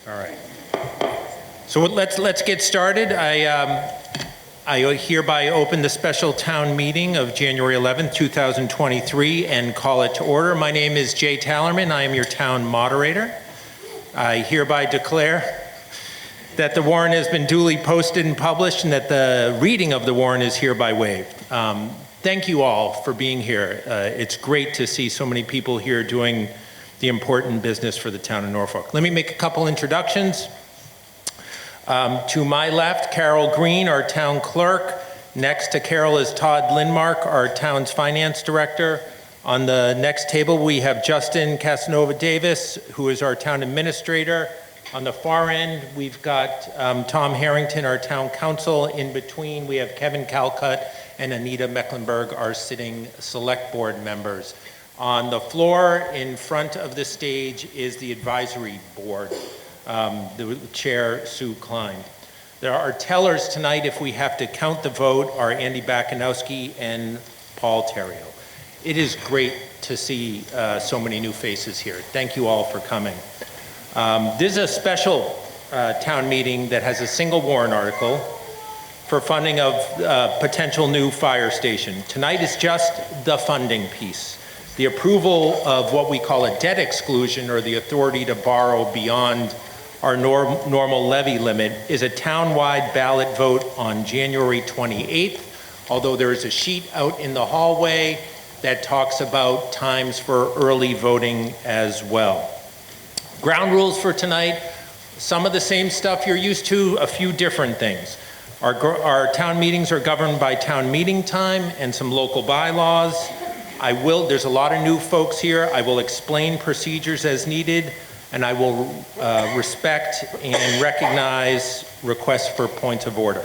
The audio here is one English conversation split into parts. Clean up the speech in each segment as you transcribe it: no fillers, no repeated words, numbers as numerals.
All right. So let's get started. I hereby open the special town meeting of January 11th, 2023 and call it to order. My name is Jay Tallerman. I am your town moderator. I hereby declare that the warrant has been duly posted and published and that the reading of the warrant is hereby waived. Thank you all for being here. It's great to see so many people here doing the important business for the town of Norfolk. Let me make a couple introductions. To my left, Carol Green, our town clerk. Next to Carol is Todd Lindmark, our town's finance director. On the next table, we have Justin Casanova Davis, who is our town administrator. On the far end, we've got Tom Harrington, our town council. In between, we have Kevin Calcutt and Anita Mecklenburg, our sitting select board members. On the floor in front of the stage is the advisory board, the chair, Sue Klein. There are tellers tonight, if we have to count the vote, are Andy Bakanowski and Paul Terrio. It is great to see so many new faces here. Thank you all for coming. This is a special town meeting that has a single warrant article for funding of potential new fire station. Tonight is just the funding piece. The approval of what we call a debt exclusion, or the authority to borrow beyond our normal levy limit, is a town-wide ballot vote on January 28th, although there is a sheet out in the hallway that talks about times for early voting as well. Ground rules for tonight, some of the same stuff you're used to, a few different things. Our town meetings are governed by town meeting time and some local bylaws. There's a lot of new folks here. I will explain procedures as needed, and I will respect and recognize requests for points of order.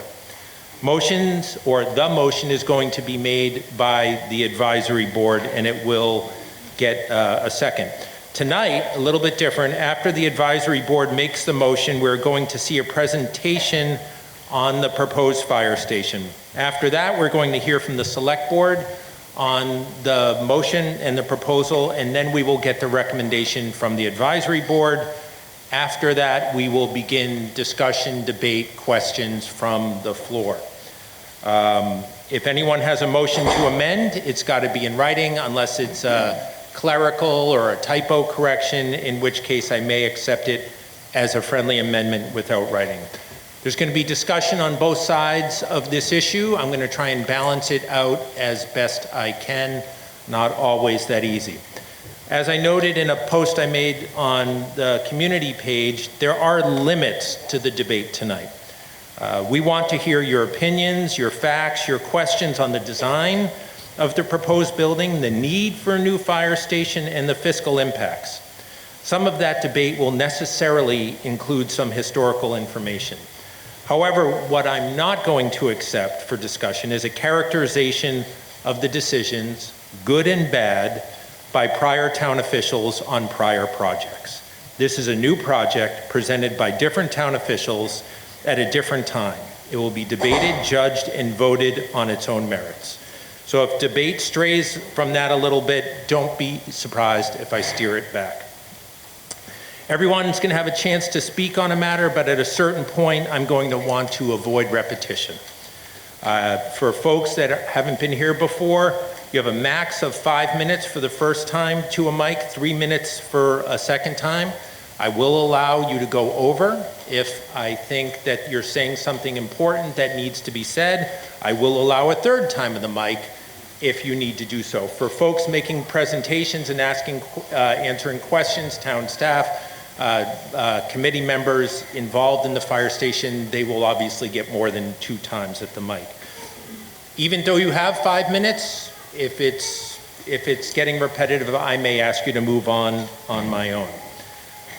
Motions, or the motion, is going to be made by the advisory board, and it will get a second. Tonight, a little bit different. After the advisory board makes the motion, we're going to see a presentation on the proposed fire station. After that, we're going to hear from the select board on the motion and the proposal, and then we will get the recommendation from the advisory board. After that, we will begin discussion, debate, questions from the floor. If anyone has a motion to amend, it's got to be in writing unless it's a clerical or a typo correction, in which case I may accept it as a friendly amendment without writing. There's going to be discussion on both sides of this issue. I'm going to try and balance it out as best I can, not always that easy. As I noted in a post I made on the community page, there are limits to the debate tonight. We want to hear your opinions, your facts, your questions on the design of the proposed building, the need for a new fire station, and the fiscal impacts. Some of that debate will necessarily include some historical information. However, what I'm not going to accept for discussion is a characterization of the decisions, good and bad, by prior town officials on prior projects. This is a new project presented by different town officials at a different time. It will be debated, judged, and voted on its own merits. So if debate strays from that a little bit, don't be surprised if I steer it back. Everyone's going to have a chance to speak on a matter, but at a certain point, I'm going to want to avoid repetition. For folks that haven't been here before, you have a max of 5 minutes for the first time to a mic, 3 minutes for a second time. I will allow you to go over if I think that you're saying something important that needs to be said. I will allow a third time of the mic if you need to do so. For folks making presentations and answering questions, town staff, committee members involved in the fire station, they will obviously get more than 2 times at the mic. Even though you have 5 minutes, if it's getting repetitive, I may ask you to move on my own.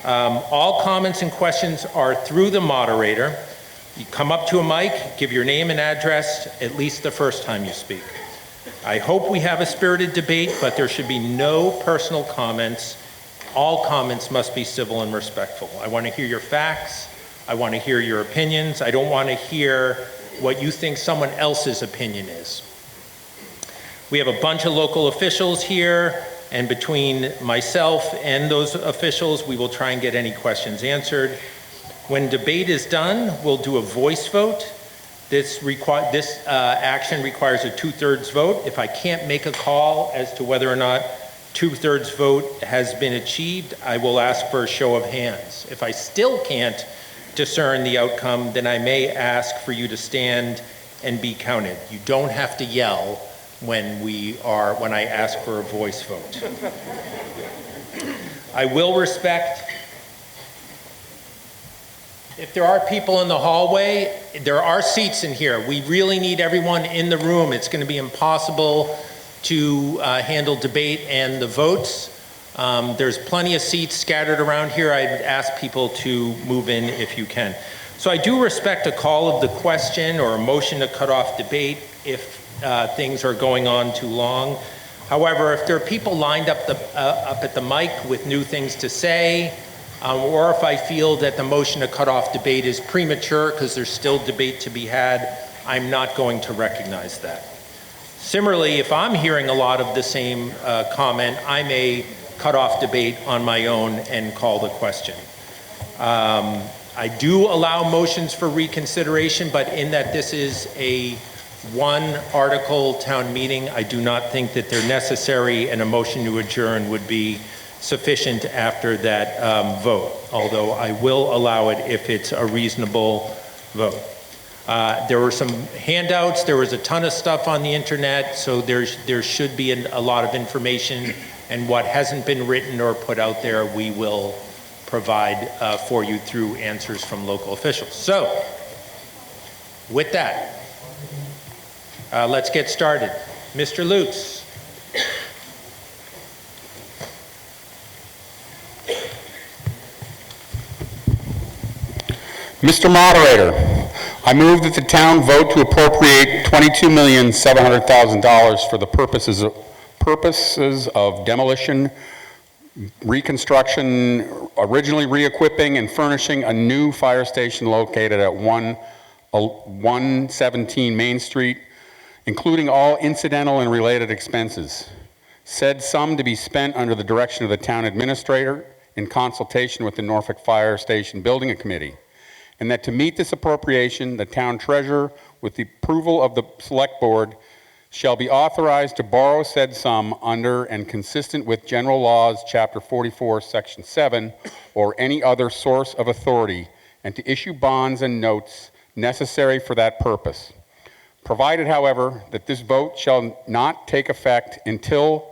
All comments and questions are through the moderator. You come up to a mic, give your name and address at least the first time you speak. I hope we have a spirited debate, but there should be no personal comments. All comments must be civil and respectful. I want to hear your facts. I want to hear your opinions. I don't want to hear what you think someone else's opinion is. We have a bunch of local officials here, and between myself and those officials, we will try and get any questions answered. When debate is done, we'll do a voice vote. This action requires a 2/3 vote. If I can't make a call as to whether or not 2/3 vote has been achieved, I will ask for a show of hands. If I still can't discern the outcome, then I may ask for you to stand and be counted. You don't have to yell when I ask for a voice vote. I will respect. If there are people in the hallway, there are seats in here. We really need everyone in the room. It's going to be impossible to handle debate and the votes. There's plenty of seats scattered around here. I'd ask people to move in if you can. So I do respect a call of the question or a motion to cut off debate if things are going on too long. However, if there are people lined up at the mic with new things to say, or if I feel that the motion to cut off debate is premature because there's still debate to be had, I'm not going to recognize that. Similarly, if I'm hearing a lot of the same comment, I may cut off debate on my own and call the question. I do allow motions for reconsideration, but in that this is a one article town meeting, I do not think that they're necessary, and a motion to adjourn would be sufficient after that vote, although I will allow it if it's a reasonable vote. There were some handouts, there was a ton of stuff on the internet, so there should be a lot of information, and what hasn't been written or put out there, we will provide for you through answers from local officials. So, with that, let's get started. Mr. Lutz. Mr. Moderator, I move that the town vote to appropriate $22,700,000 for the purposes of demolition, reconstruction, originally re-equipping and furnishing a new fire station located at 117 Main Street, including all incidental and related expenses. Said sum to be spent under the direction of the town administrator in consultation with the Norfolk Fire Station Building Committee. And that to meet this appropriation, the town treasurer, with the approval of the select board, shall be authorized to borrow said sum under and consistent with general laws, chapter 44, section 7, or any other source of authority, and to issue bonds and notes necessary for that purpose. Provided, however, that this vote shall not take effect until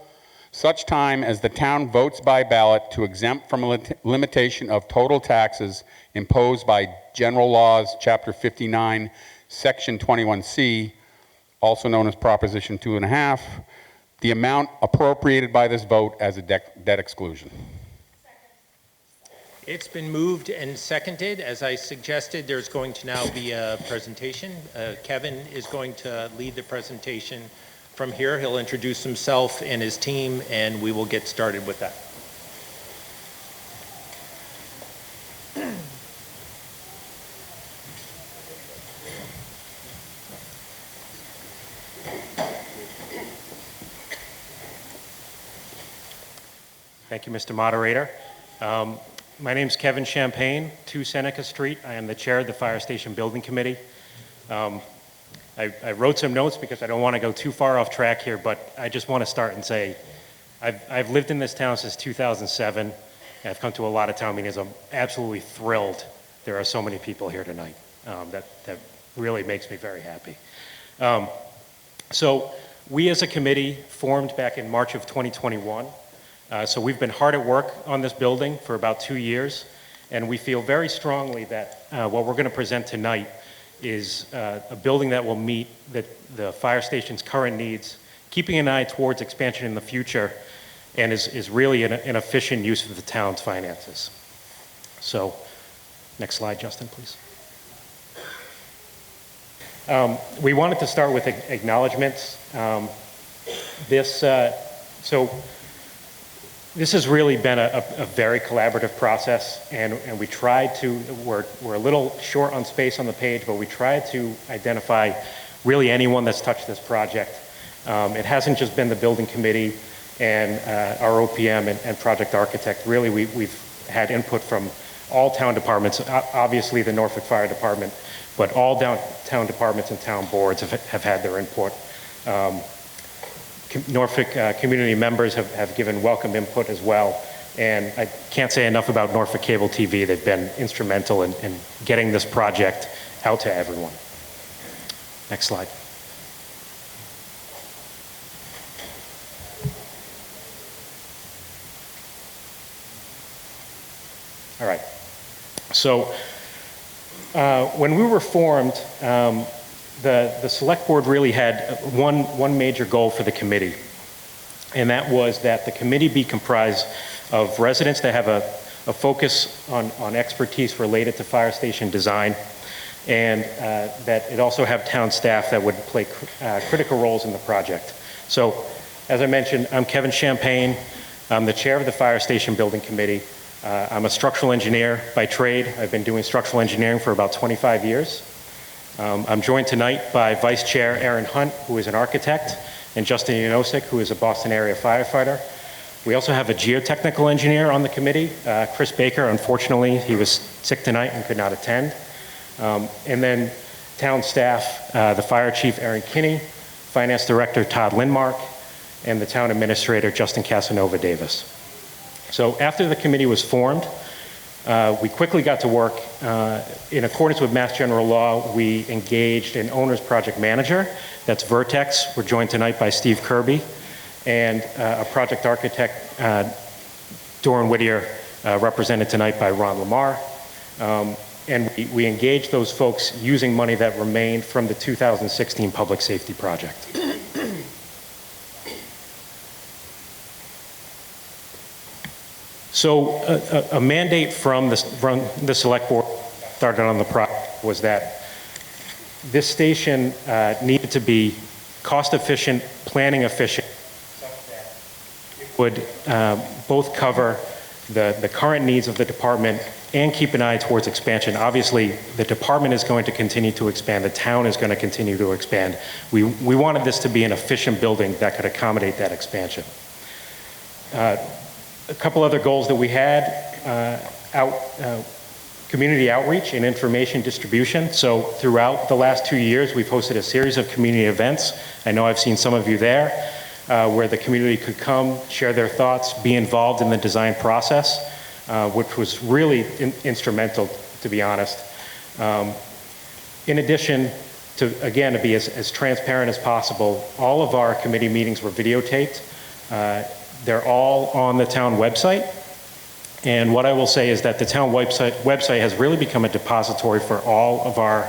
such time as the town votes by ballot to exempt from a limitation of total taxes imposed by general laws, chapter 59, section 21C, also known as Proposition 2.5, the amount appropriated by this vote as a debt exclusion. It's been moved and seconded. As I suggested, there's going to now be a presentation. Kevin is going to lead the presentation from here. He'll introduce himself and his team, and we will get started with that. Thank you, Mr. Moderator. My name is Kevin Champagne, 2 Seneca Street. I am the chair of the Fire Station Building Committee. I wrote some notes because I don't want to go too far off track here, but I just want to start and say I've lived in this town since 2007, and I've come to a lot of town meetings. I'm absolutely thrilled there are so many people here tonight. That really makes me very happy. So we as a committee formed back in March of 2021. So we've been hard at work on this building for about 2 years, and we feel very strongly that what we're going to present tonight is a building that will meet the fire station's current needs, keeping an eye towards expansion in the future, and is really an efficient use of the town's finances. So, next slide, Justin, please. We wanted to start with acknowledgements. This has really been a very collaborative process, and we tried to, we're a little short on space on the page, but we tried to identify really anyone that's touched this project. It hasn't just been the building committee and our OPM and project architect. Really, we've had input from all town departments, obviously the Norfolk Fire Department, but all town departments and town boards have had their input. Norfolk community members have given welcome input as well. And I can't say enough about Norfolk Cable TV. They've been instrumental in getting this project out to everyone. Next slide. All right. So when we were formed, the select board really had one major goal for the committee, and that was that the committee be comprised of residents that have a focus on expertise related to fire station design, and that it also have town staff that would play critical roles in the project. So, as I mentioned, I'm Kevin Champagne. I'm the chair of the Fire Station Building Committee. I'm a structural engineer by trade. I've been doing structural engineering for about 25 years. I'm joined tonight by Vice Chair Aaron Hunt, who is an architect, and Justin Yanosik, who is a Boston area firefighter. We also have a geotechnical engineer on the committee, Chris Baker. Unfortunately, he was sick tonight and could not attend. And then town staff, the fire chief, Aaron Kinney, finance director, Todd Lindmark, and the town administrator, Justin Casanova Davis. So after the committee was formed, we quickly got to work. In accordance with Mass General Law, we engaged an owner's project manager. That's Vertex. We're joined tonight by Steve Kirby, and a project architect, Doran Whittier, represented tonight by Ron Lamar. And we engaged those folks using money that remained from the 2016 public safety project. So a mandate from the select board started on the project was that this station needed to be cost efficient, planning efficient, would both cover the current needs of the department and keep an eye towards expansion. Obviously, the department is going to continue to expand. The town is going to continue to expand. We wanted this to be an efficient building that could accommodate that expansion. A couple other goals that we had, community outreach and information distribution. So throughout the last 2 years, we've hosted a series of community events. I know I've seen some of you there, where the community could come, share their thoughts, be involved in the design process, which was really instrumental, to be honest. In addition to, again, to be as transparent as possible, all of our committee meetings were videotaped. They're all on the town website. And what I will say is that the town website has really become a depository for all of our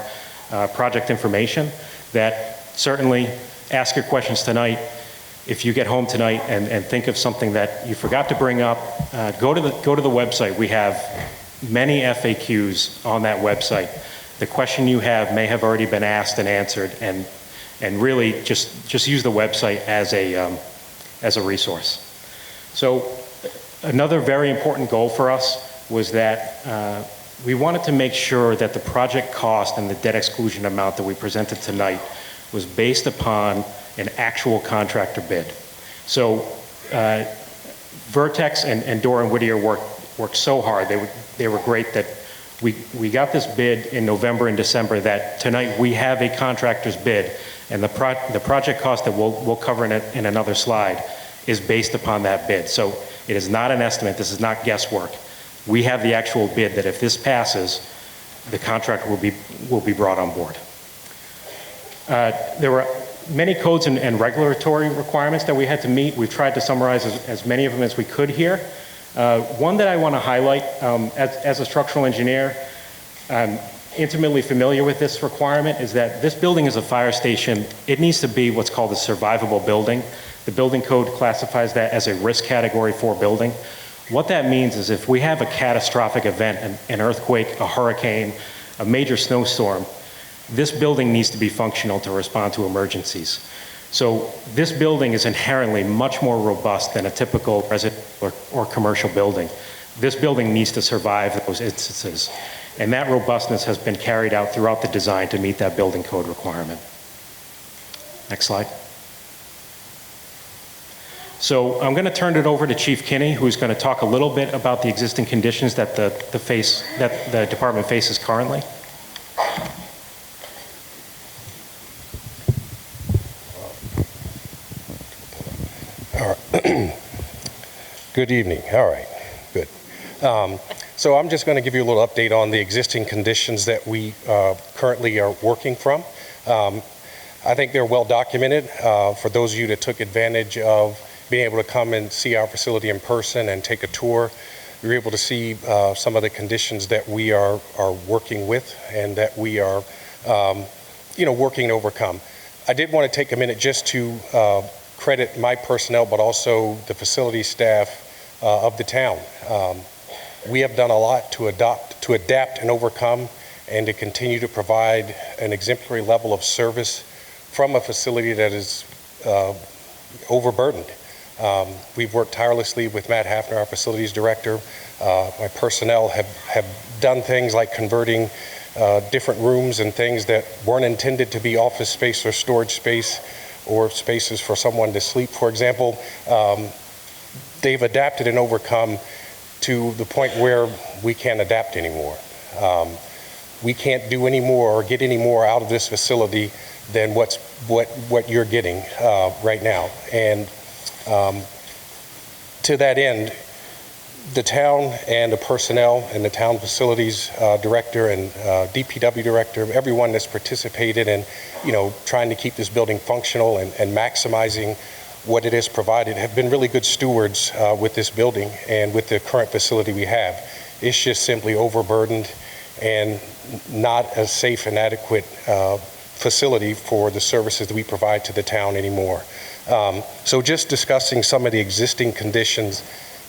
project information. That certainly ask your questions tonight. If you get home tonight and think of something that you forgot to bring up, go to the website. We have many FAQs on that website. The question you have may have already been asked and answered, and really just use the website as a resource. So another very important goal for us was that we wanted to make sure that the project cost and the debt exclusion amount that we presented tonight was based upon an actual contractor bid. So Vertex and Doran Whittier worked so hard. They were great that we got this bid in November and December, that tonight we have a contractor's bid, and the project cost that we'll cover in another slide is based upon that bid. So it is not an estimate. This is not guesswork. We have the actual bid that if this passes, the contractor will be brought on board. There were many codes and regulatory requirements that we had to meet. We've tried to summarize as many of them as we could here. One that I want to highlight, as a structural engineer, I'm intimately familiar with this requirement, is that this building is a fire station. It needs to be what's called a survivable building. The building code classifies that as a risk category 4 building. What that means is if we have a catastrophic event, an earthquake, a hurricane, a major snowstorm, this building needs to be functional to respond to emergencies. So this building is inherently much more robust than a typical residential or commercial building. This building needs to survive those instances. And that robustness has been carried out throughout the design to meet that building code requirement. Next slide. So I'm going to turn it over to Chief Kinney, who's going to talk a little bit about the existing conditions that the department faces currently. Good evening. All right, good. So I'm just going to give you a little update on the existing conditions that we currently are working from. I think they're well documented. For those of you that took advantage of being able to come and see our facility in person and take a tour, you're able to see some of the conditions that we are working with and that we are, working to overcome. I did want to take a minute just to credit my personnel, but also the facility staff of the town. We have done a lot to adapt and overcome and to continue to provide an exemplary level of service from a facility that is overburdened. We've worked tirelessly with Matt Hafner, our facilities director. My personnel have done things like converting different rooms and things that weren't intended to be office space or storage space or spaces for someone to sleep, for example. They've adapted and overcome to the point where we can't adapt anymore. We can't do any more or get any more out of this facility than what you're getting right now. And to that end, the town and the personnel and the town facilities director and DPW director, everyone that's participated in, trying to keep this building functional and maximizing what it is provided, have been really good stewards with this building and with the current facility we have. It's just simply overburdened and not a safe and adequate facility for the services that we provide to the town anymore. So just discussing some of the existing conditions.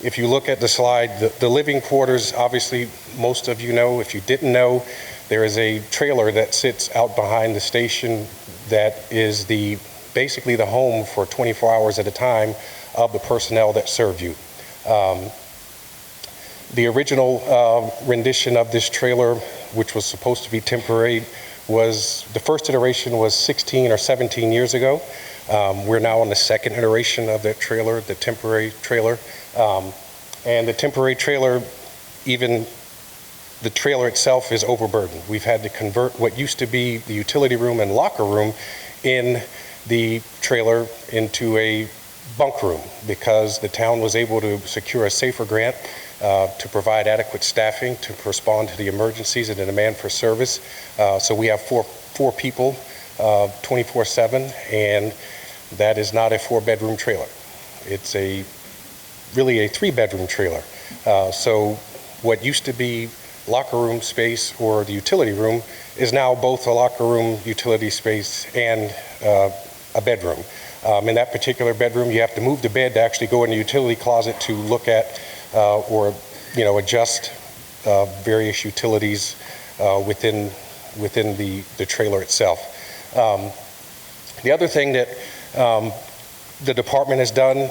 If you look at the slide, the living quarters, obviously most of you know. If you didn't know, there is a trailer that sits out behind the station that is basically the home for 24 hours at a time of the personnel that serve you. The original rendition of this trailer, which was supposed to be temporary, the first iteration was 16 or 17 years ago. We're now on the second iteration of that trailer, the temporary trailer. And the temporary trailer, even the trailer itself is overburdened. We've had to convert what used to be the utility room and locker room in the trailer into a bunk room because the town was able to secure a SAFER grant to provide adequate staffing to respond to the emergencies and the demand for service. So we have four people 24/7, and that is not a 4-bedroom trailer. It's really a 3-bedroom trailer. So what used to be locker room space or the utility room is now both a locker room, utility space, and a bedroom. In that particular bedroom, you have to move the bed to actually go in the utility closet to look at or adjust various utilities within the trailer itself. The other thing that the department has done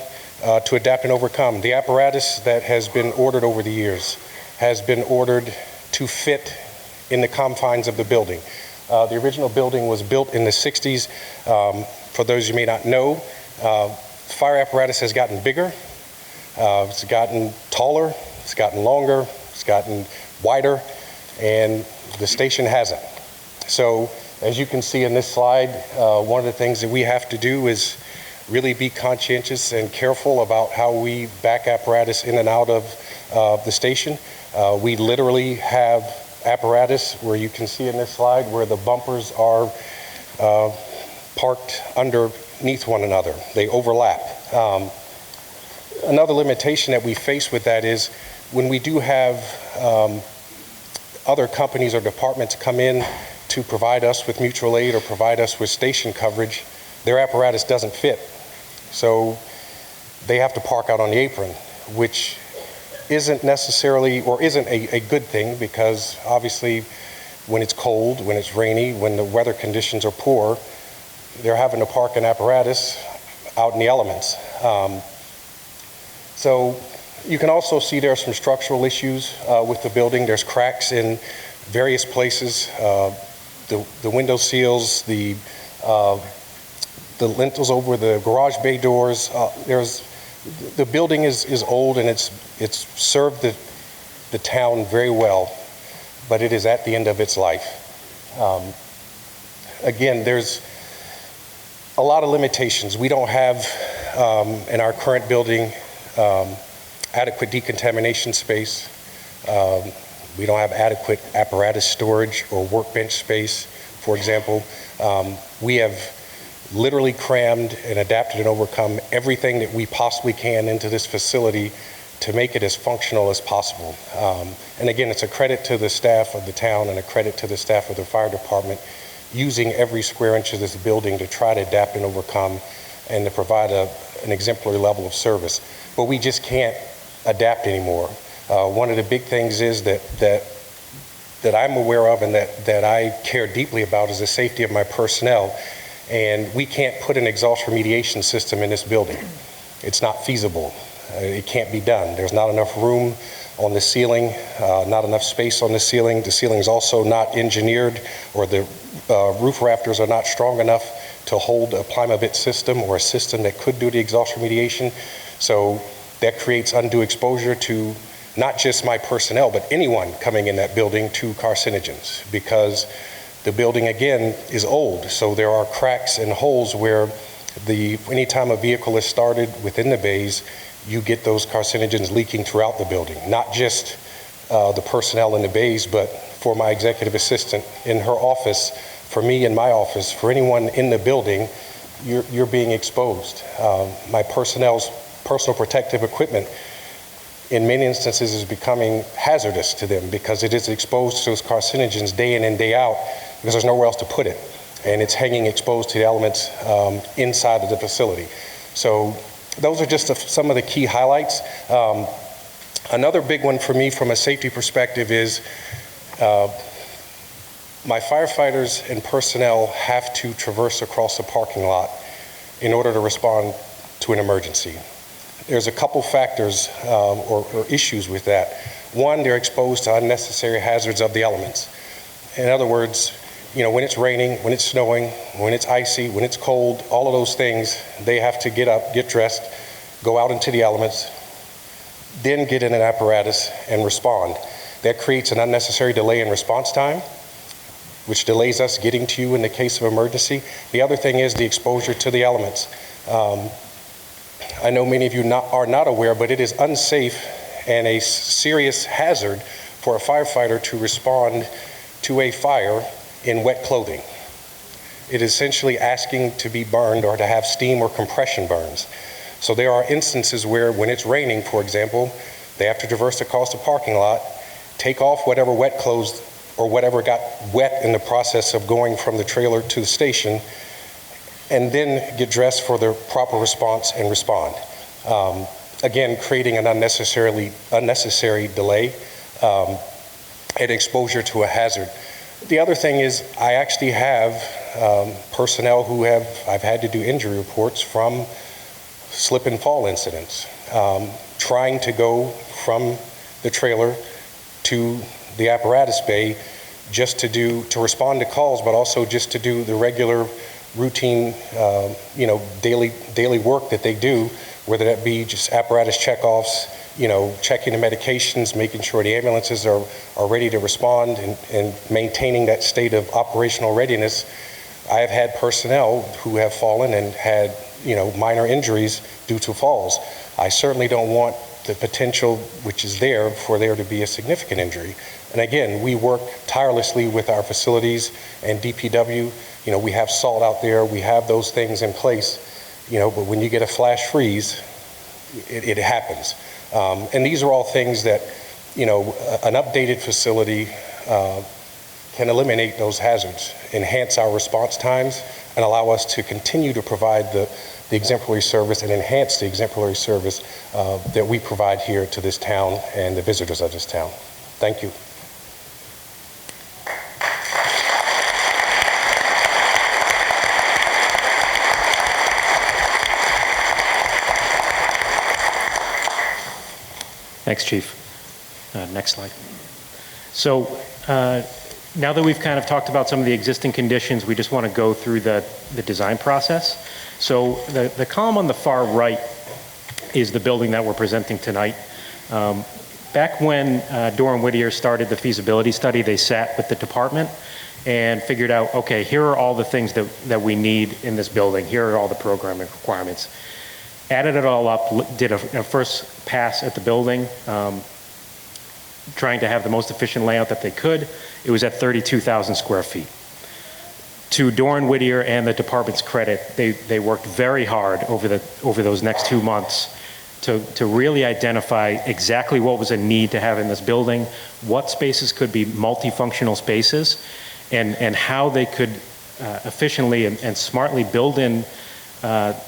to adapt and overcome, the apparatus that has been ordered over the years has been ordered to fit in the confines of the building. The original building was built in the 60s. For those you may not know, fire apparatus has gotten bigger, it's gotten taller, it's gotten longer, it's gotten wider, and the station hasn't. So as you can see in this slide, one of the things that we have to do is really be conscientious and careful about how we back apparatus in and out of the station. We literally have apparatus where you can see in this slide where the bumpers are parked underneath one another. They overlap. Another limitation that we face with that is when we do have other companies or departments come in to provide us with mutual aid or provide us with station coverage, their apparatus doesn't fit. So they have to park out on the apron, which isn't necessarily or isn't a good thing because obviously when it's cold, when it's rainy, when the weather conditions are poor, they're having to park an apparatus out in the elements. So you can also see there are some structural issues with the building. There's cracks in various places. The window seals, the lintels over the garage bay doors. There's The building is old, and it's served the town very well, but it is at the end of its life. Again, there's a lot of limitations. We don't have, in our current building, adequate decontamination space. We don't have adequate apparatus storage or workbench space, for example. We have literally crammed and adapted and overcome everything that we possibly can into this facility to make it as functional as possible. And again, it's a credit to the staff of the town and a credit to the staff of the fire department using every square inch of this building to try to adapt and overcome and to provide an exemplary level of service. But we just can't adapt anymore. One of the big things is that I'm aware of and that I care deeply about is the safety of my personnel. And we can't put an exhaust remediation system in this building. It's not feasible. It can't be done. There's not enough room on the ceiling, not enough space on the ceiling. The ceiling's also not engineered, or the roof rafters are not strong enough to hold a Plymavit system or a system that could do the exhaust remediation. So that creates undue exposure to not just my personnel, but anyone coming in that building to carcinogens, because the building, again, is old. So there are cracks and holes where anytime a vehicle is started within the bays, you get those carcinogens leaking throughout the building, not just the personnel in the bays, but for my executive assistant in her office, for me in my office, for anyone in the building, you're being exposed. My personnel's personal protective equipment in many instances is becoming hazardous to them because it is exposed to those carcinogens day in and day out because there's nowhere else to put it. And it's hanging exposed to the elements inside of the facility. So those are just some of the key highlights. Another big one for me from a safety perspective is my firefighters and personnel have to traverse across the parking lot in order to respond to an emergency. There's a couple factors or issues with that. One, they're exposed to unnecessary hazards of the elements. In other words, when it's raining, when it's snowing, when it's icy, when it's cold, all of those things, they have to get up, get dressed, go out into the elements, then get in an apparatus and respond. That creates an unnecessary delay in response time, which delays us getting to you in the case of emergency. The other thing is the exposure to the elements. I know many of you are not aware, but it is unsafe and a serious hazard for a firefighter to respond to a fire in wet clothing. It is essentially asking to be burned or to have steam or compression burns. So there are instances where when it's raining, for example, they have to traverse across the parking lot, take off whatever wet clothes or whatever got wet in the process of going from the trailer to the station, and then get dressed for the proper response and respond. Again, creating an unnecessary delay and exposure to a hazard. The other thing is I actually have personnel who I've had to do injury reports from slip and fall incidents, trying to go from the trailer to the apparatus bay just to respond to calls, but also just to do the regular routine, daily work that they do, whether that be just apparatus checkoffs, checking the medications, making sure the ambulances are ready to respond and maintaining that state of operational readiness. I have had personnel who have fallen and had, minor injuries due to falls. I certainly don't want the potential which is there for there to be a significant injury. And again, we work tirelessly with our facilities and DPW. We have salt out there, we have those things in place, but when you get a flash freeze, it happens. And these are all things that, an updated facility can eliminate those hazards, enhance our response times, and allow us to continue to provide the exemplary service and enhance the exemplary service that we provide here to this town and the visitors of this town. Thank you. Thanks, Chief. Next slide. So now that we've kind of talked about some of the existing conditions, we just want to go through the design process. So the column on the far right is the building that we're presenting tonight. Back when Doran Whittier started the feasibility study, they sat with the department and figured out, okay, here are all the things that we need in this building. Here are all the programming requirements. Added it all up, did a first pass at the building, trying to have the most efficient layout that they could. It was at 32,000 square feet. To Doran Whittier and the department's credit, they worked very hard over those next 2 months to really identify exactly what was a need to have in this building, what spaces could be multifunctional spaces, and how they could efficiently and smartly build in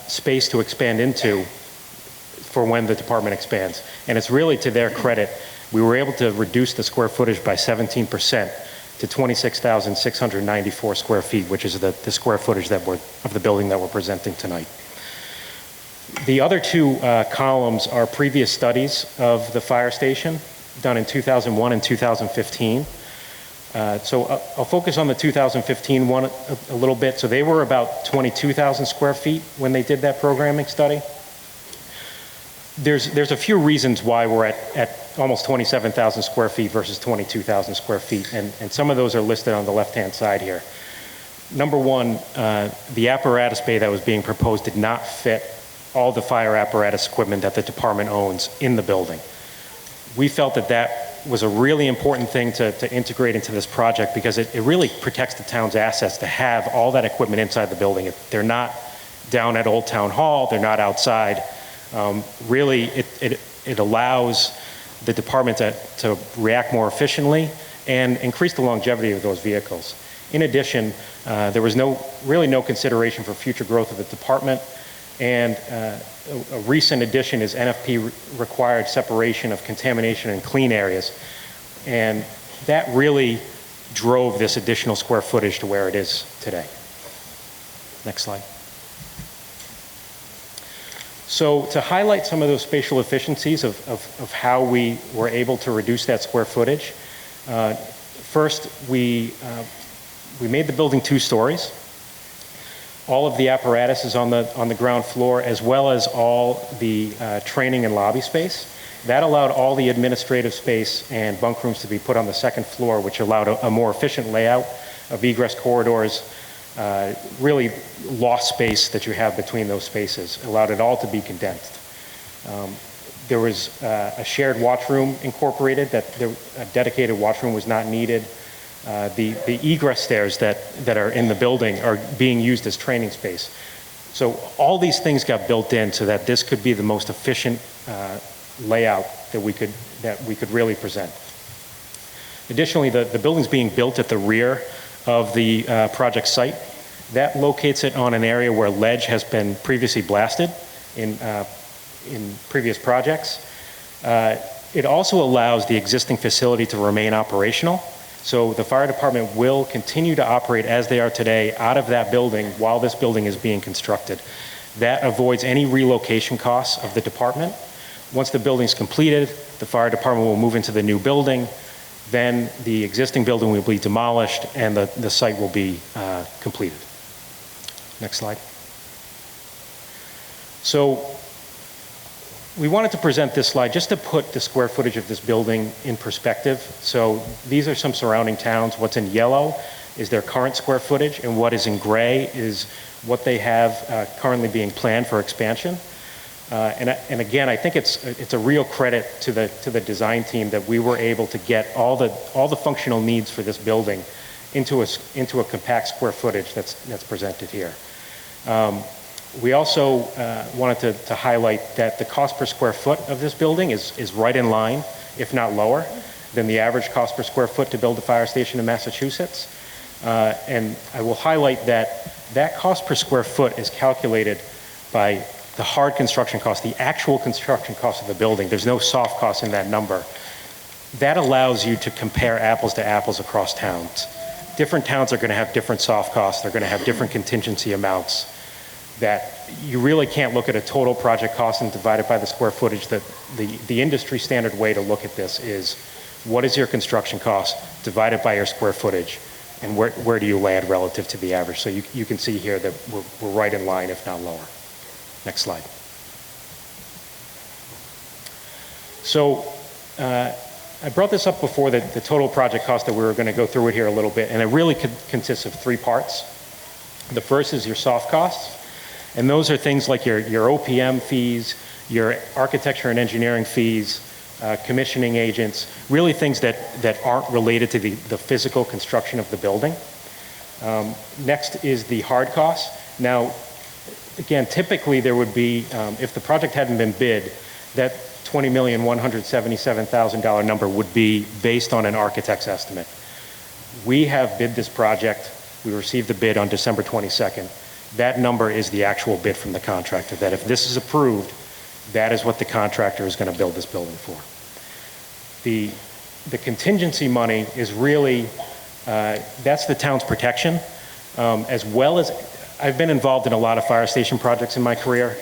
space to expand into for when the department expands. And it's really to their credit, we were able to reduce the square footage by 17% to 26,694 square feet, which is the square footage of the building that we're presenting tonight. The other two columns are previous studies of the fire station done in 2001 and 2015. So I'll focus on the 2015 one a little bit. So they were about 22,000 square feet when they did that programming study. There's a few reasons why we're at almost 27,000 square feet versus 22,000 square feet, and some of those are listed on the left-hand side here. Number one, the apparatus bay that was being proposed did not fit all the fire apparatus equipment that the department owns in the building. We felt that was a really important thing to integrate into this project because it really protects the town's assets to have all that equipment inside the building. They're not down at Old Town Hall, they're not outside. Really, it allows the department to react more efficiently and increase the longevity of those vehicles. In addition, there was really no consideration for future growth of the department, and a recent addition is NFP required separation of contamination and clean areas, and that really drove this additional square footage to where it is today. Next slide. So to highlight some of those spatial efficiencies of how we were able to reduce that square footage, first we made the building 2 stories. All of the apparatus is on the ground floor, as well as all the training and lobby space. That allowed all the administrative space and bunk rooms to be put on the 2nd floor, which allowed a more efficient layout of egress corridors. Really lost space that you have between those spaces, allowed it all to be condensed. There was a shared washroom incorporated, a dedicated washroom was not needed. The egress stairs that are in the building are being used as training space. So all these things got built in so that this could be the most efficient layout that we could really present. Additionally, the building's being built at the rear of the project site. That locates it on an area where ledge has been previously blasted in previous projects. It also allows the existing facility to remain operational. So the fire department will continue to operate as they are today out of that building while this building is being constructed. That avoids any relocation costs of the department. Once the building's completed, the fire department will move into the new building. Then the existing building will be demolished and the site will be completed. Next slide. So we wanted to present this slide just to put the square footage of this building in perspective. So these are some surrounding towns. What's in yellow is their current square footage, and what is in gray is what they have currently being planned for expansion. And again, I think it's a real credit to the design team that we were able to get all the functional needs for this building into a compact square footage that's presented here. We also wanted to highlight that the cost per square foot of this building is right in line, if not lower, than the average cost per square foot to build a fire station in Massachusetts. And I will highlight that cost per square foot is calculated by the hard construction cost, the actual construction cost of the building. There's no soft cost in that number. That allows you to compare apples to apples across towns. Different towns are going to have different soft costs. They're going to have different contingency amounts. That you really can't look at a total project cost and divide it by the square footage. That the industry standard way to look at this is what is your construction cost divided by your square footage, and where do you land relative to the average. So you can see here that we're right in line, if not lower. Next slide. So we wanted to present this slide just to put the square footage of this building in perspective. So these are some surrounding towns. What's in yellow is their current square footage, and what is in gray is what they have currently being planned for expansion. Next slide. So I brought this up before, the total project cost, that we were going to go through it here a little bit, and it really consists of three parts. The first is your soft costs, and those are things like your OPM fees, your architecture and engineering fees, commissioning agents, really things that aren't related to the physical construction of the building. Next is the hard costs. Now, again, typically there would be, if the project hadn't been bid, that $20,177,000 number would be based on an architect's estimate. We have bid this project. We received the bid on December 22nd. That number is the actual bid from the contractor, that if this is approved, that is what the contractor is going to build this building for. The contingency money is really, that's the town's protection, as well as, I've been involved in a lot of fire station projects in my career.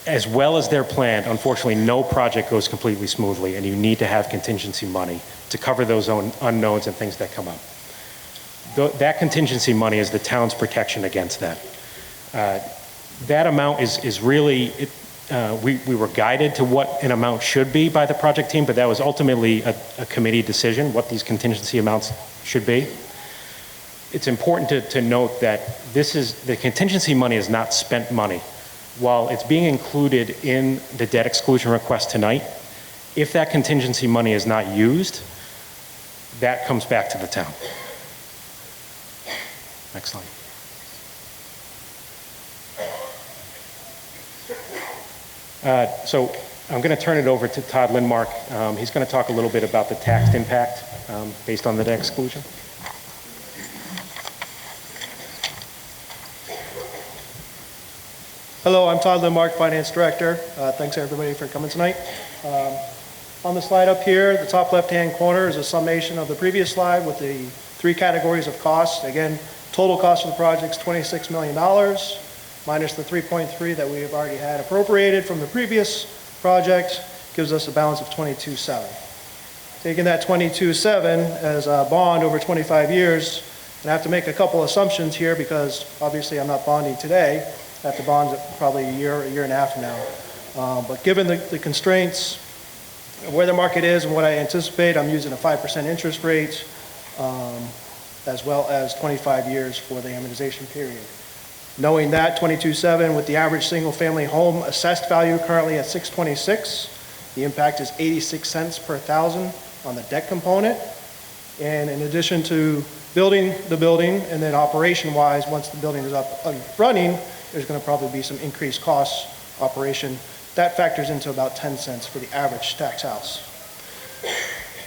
As well as they're planned, unfortunately, no project goes completely smoothly, and you need to have contingency money to cover those unknowns and things that come up. That contingency money is the town's protection against that. That amount is really, we were guided to what an amount should be by the project team, but that was ultimately a committee decision, what these contingency amounts should be. It's important to note that the contingency money is not spent money. While it's being included in the debt exclusion request tonight, if that contingency money is not used, that comes back to the town. Next slide. So I'm going to turn it over to Todd Lindmark. He's going to talk a little bit about the tax impact based on the debt exclusion. Hello, I'm Todd Lindmark, Finance Director. Thanks everybody for coming tonight. On the slide up here, the top left-hand corner is a summation of the previous slide with the three categories of costs. Again, total cost of the project is $26 million, minus the 3.3 that we have already had appropriated from the previous project, gives us a balance of 22.7. Taking that 22.7 as a bond over 25 years, and I have to make a couple assumptions here because obviously I'm not bonding today. I have to bond it probably a year and a half from now. But given the constraints of where the market is and what I anticipate, I'm using a 5% interest rate, as well as 25 years for the amortization period. Knowing that 22.7 with the average single-family home assessed value currently at 626, the impact is 86 cents per thousand on the debt component. And in addition to building the building and then operation-wise, once the building is up and running, there's going to probably be some increased costs operation. That factors into about 10 cents for the average tax house.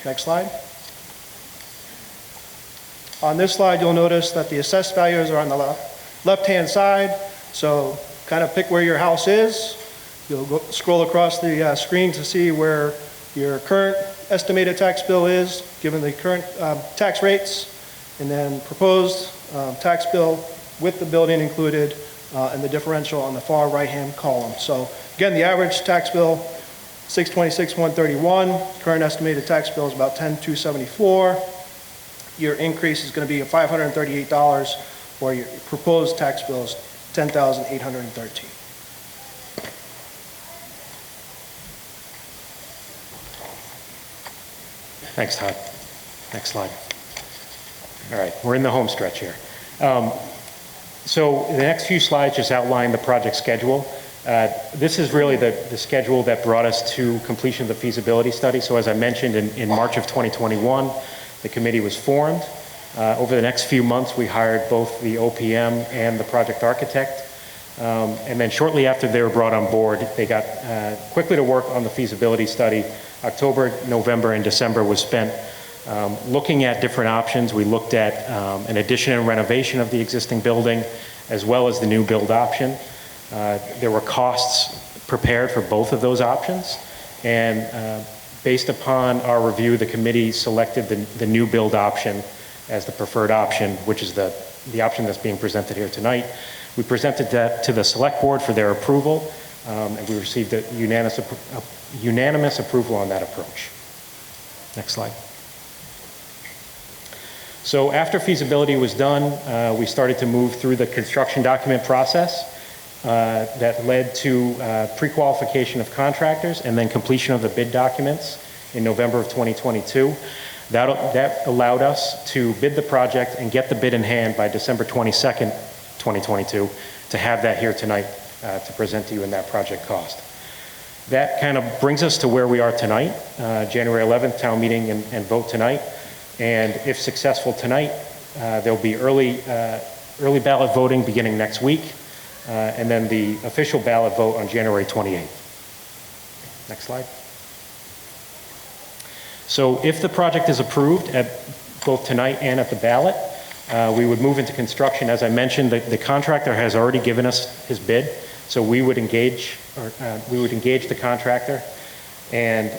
Next slide. On this slide, you'll notice that the assessed values are on the left-hand side. So kind of pick where your house is. You'll scroll across the screen to see where your current estimated tax bill is, given the current tax rates, and then proposed tax bill with the building included, and the differential on the far right-hand column. So again, the average tax bill, $626,131. Current estimated tax bill is about $10,274. Your increase is going to be $538, or your proposed tax bill is $10,813. Thanks, Todd. Next slide. All right, we're in the home stretch here. So the next few slides just outline the project schedule. This is really the schedule that brought us to completion of the feasibility study. So as I mentioned, in March of 2021, the committee was formed. Over the next few months, we hired both the OPM and the project architect. And then shortly after they were brought on board, they got quickly to work on the feasibility study. October, November, and December was spent looking at different options. We looked at an addition and renovation of the existing building, as well as the new build option. There were costs prepared for both of those options, and based upon our review, the committee selected the new build option as the preferred option, which is the option that's being presented here tonight. We presented that to the select board for their approval, and we received a unanimous approval on that approach. Next slide. So after feasibility was done, we started to move through the construction document process. that led to pre-qualification of contractors and then completion of the bid documents in November of 2022. That allowed us to bid the project and get the bid in hand by December 22nd, 2022, to have that here tonight to present to you in that project cost. That kind of brings us to where we are tonight, January 11th, town meeting and vote tonight. And if successful tonight, there'll be early ballot voting beginning next week, and then the official ballot vote on January 28th. Next slide. So if the project is approved at both tonight and at the ballot, we would move into construction. As I mentioned, the contractor has already given us his bid, so we would engage the contractor and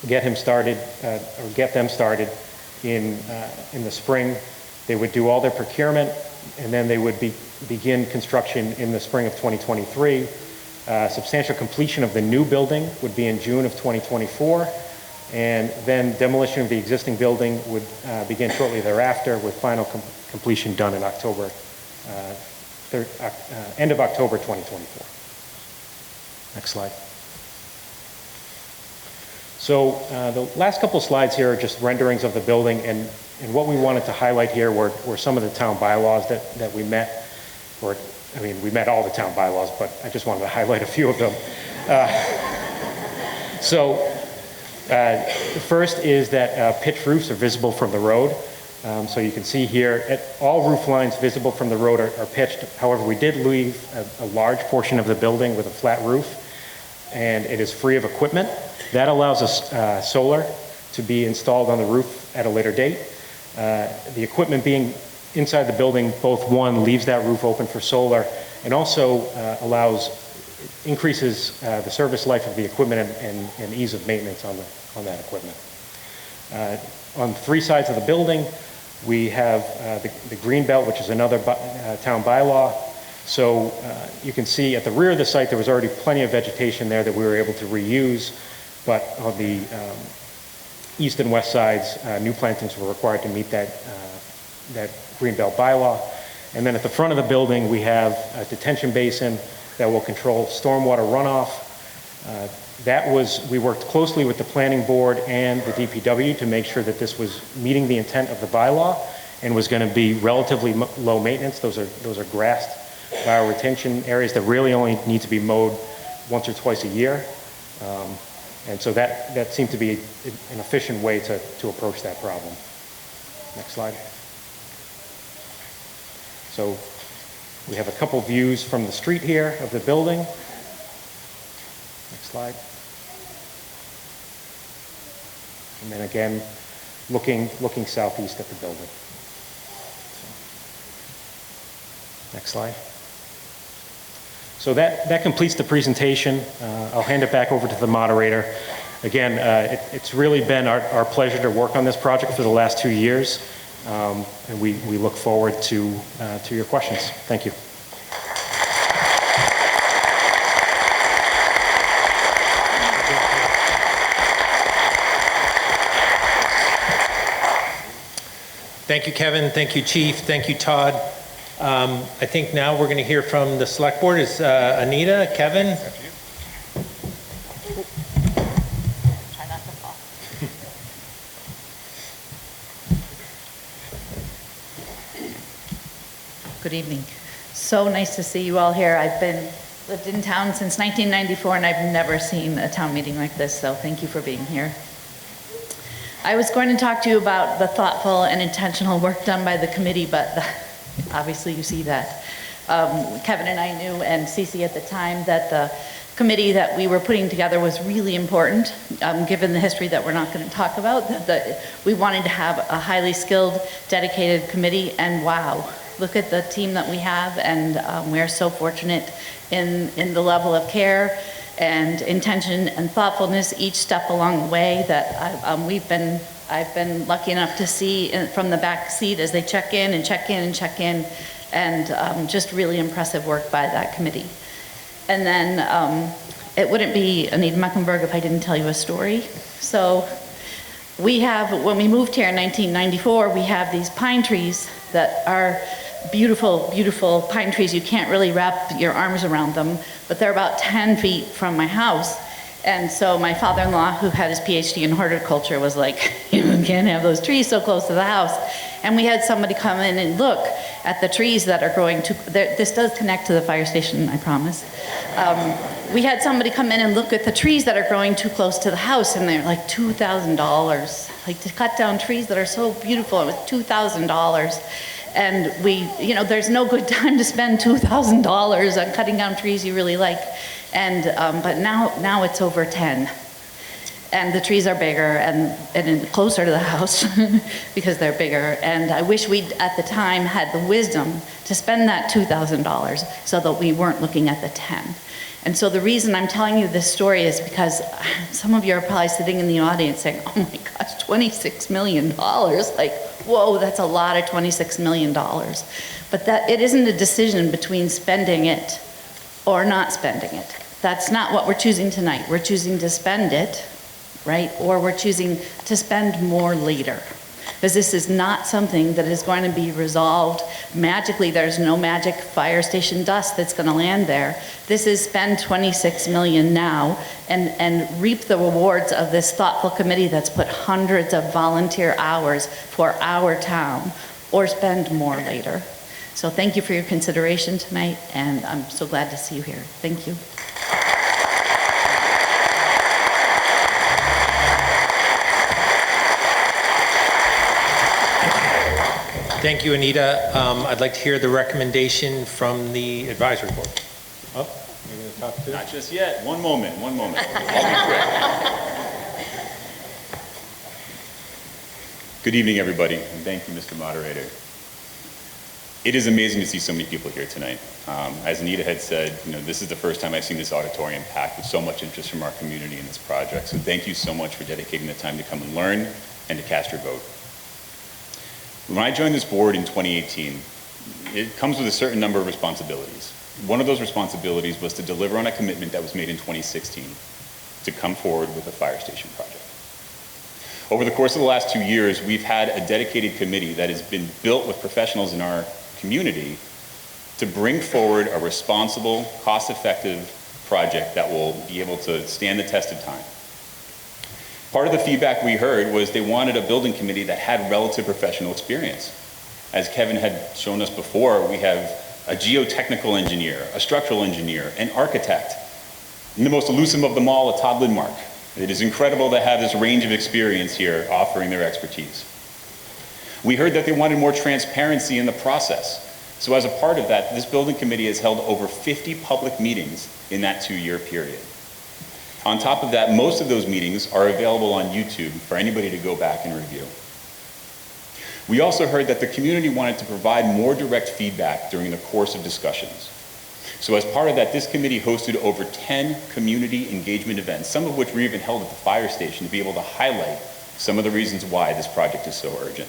get him started, or get them started in the spring. They would do all their procurement, and then they would begin construction in the spring of 2023. Substantial completion of the new building would be in June of 2024. And then demolition of the existing building would begin shortly thereafter, with final completion done in October, end of October 2024. Next slide. So the last couple of slides here are just renderings of the building, and what we wanted to highlight here were some of the town bylaws that we met, we met all the town bylaws, but I just wanted to highlight a few of them. The first is that pitched roofs are visible from the road. So you can see here, all roof lines visible from the road are pitched. However, we did leave a large portion of the building with a flat roof, and it is free of equipment. That allows us solar to be installed on the roof at a later date. The equipment being inside the building, both one, leaves that roof open for solar, and also increases the service life of the equipment and ease of maintenance on that equipment. On three sides of the building, we have the green belt, which is another town bylaw. So you can see at the rear of the site, there was already plenty of vegetation there that we were able to reuse, but on the east and west sides, new plantings were required to meet that green belt bylaw. And then at the front of the building, we have a detention basin that will control stormwater runoff. We worked closely with the planning board and the DPW to make sure that this was meeting the intent of the bylaw and was going to be relatively low maintenance. Those are grassed bioretention areas that really only need to be mowed once or twice a year. And so that seemed to be an efficient way to approach that problem. Next slide. So we have a couple views from the street here of the building. Next slide. And then again, looking southeast at the building. Next slide. So that completes the presentation. I'll hand it back over to the moderator. Again, it's really been our pleasure to work on this project for the last 2 years. And we look forward to your questions. Thank you. Thank you, Kevin. Thank you, Chief. Thank you, Todd. I think now we're going to hear from the Select Board. Is Anita, Kevin? Try not to fall. Good evening. So nice to see you all here. I've lived in town since 1994, and I've never seen a town meeting like this, so thank you for being here. I was going to talk to you about the thoughtful and intentional work done by the committee, but obviously you see that. Kevin and I knew, and Cece at the time, that the committee that we were putting together was really important, given the history that we're not going to talk about. We wanted to have a highly skilled, dedicated committee, and wow, look at the team that we have, and we're so fortunate in the level of care and intention and thoughtfulness each step along the way that I've been lucky enough to see from the back seat as they check in and check in and check in, and just really impressive work by that committee. And then it wouldn't be Anita Mecklenburg if I didn't tell you a story. So when we moved here in 1994, we have these pine trees that are beautiful, beautiful pine trees. You can't really wrap your arms around them, but they're about 10 feet from my house. And so my father-in-law, who had his PhD in horticulture, was like, you can't have those trees so close to the house. And we had somebody come in and look at the trees that are growing this does connect to the fire station, I promise. We had somebody come in and look at the trees that are growing too close to the house, and they're like $2,000. Like, to cut down trees that are so beautiful, it was $2,000. And there's no good time to spend $2,000 on cutting down trees you really like. And, but now it's over 10. And the trees are bigger and closer to the house because they're bigger. And I wish we'd, at the time, had the wisdom to spend that $2,000 so that we weren't looking at the 10. And so the reason I'm telling you this story is because some of you are probably sitting in the audience saying, oh my gosh, $26 million. Like, whoa, that's a lot of $26 million. But that it isn't a decision between spending it or not spending it. That's not what we're choosing tonight. We're choosing to spend it, right? Or we're choosing to spend more later. Because this is not something that is going to be resolved magically. There's no magic fire station dust that's going to land there. This is spend 26 million now and reap the rewards of this thoughtful committee that's put hundreds of volunteer hours for our town, or spend more later. So thank you for your consideration tonight, and I'm so glad to see you here. Thank you. Thank you, Anita. I'd like to hear the recommendation from the advisory board. Oh, you're going to talk to? Not just yet. One moment. I'll be quick. Good evening, everybody, and thank you, Mr. Moderator. It is amazing to see so many people here tonight. As Anita had said, this is the first time I've seen this auditorium packed with so much interest from our community in this project. So thank you so much for dedicating the time to come and learn and to cast your vote. When I joined this board in 2018, it comes with a certain number of responsibilities. One of those responsibilities was to deliver on a commitment that was made in 2016 to come forward with a fire station project. Over the course of the last 2 years, we've had a dedicated committee that has been built with professionals in our community to bring forward a responsible, cost-effective project that will be able to stand the test of time. Part of the feedback we heard was they wanted a building committee that had relative professional experience. As Kevin had shown us before, we have a geotechnical engineer, a structural engineer, an architect, and the most elusive of them all, a Todd Lindmark. It is incredible to have this range of experience here offering their expertise. We heard that they wanted more transparency in the process. So as a part of that, this building committee has held over 50 public meetings in that 2-year period. On top of that, most of those meetings are available on YouTube for anybody to go back and review. We also heard that the community wanted to provide more direct feedback during the course of discussions. So as part of that, this committee hosted over 10 community engagement events, some of which were even held at the fire station to be able to highlight some of the reasons why this project is so urgent.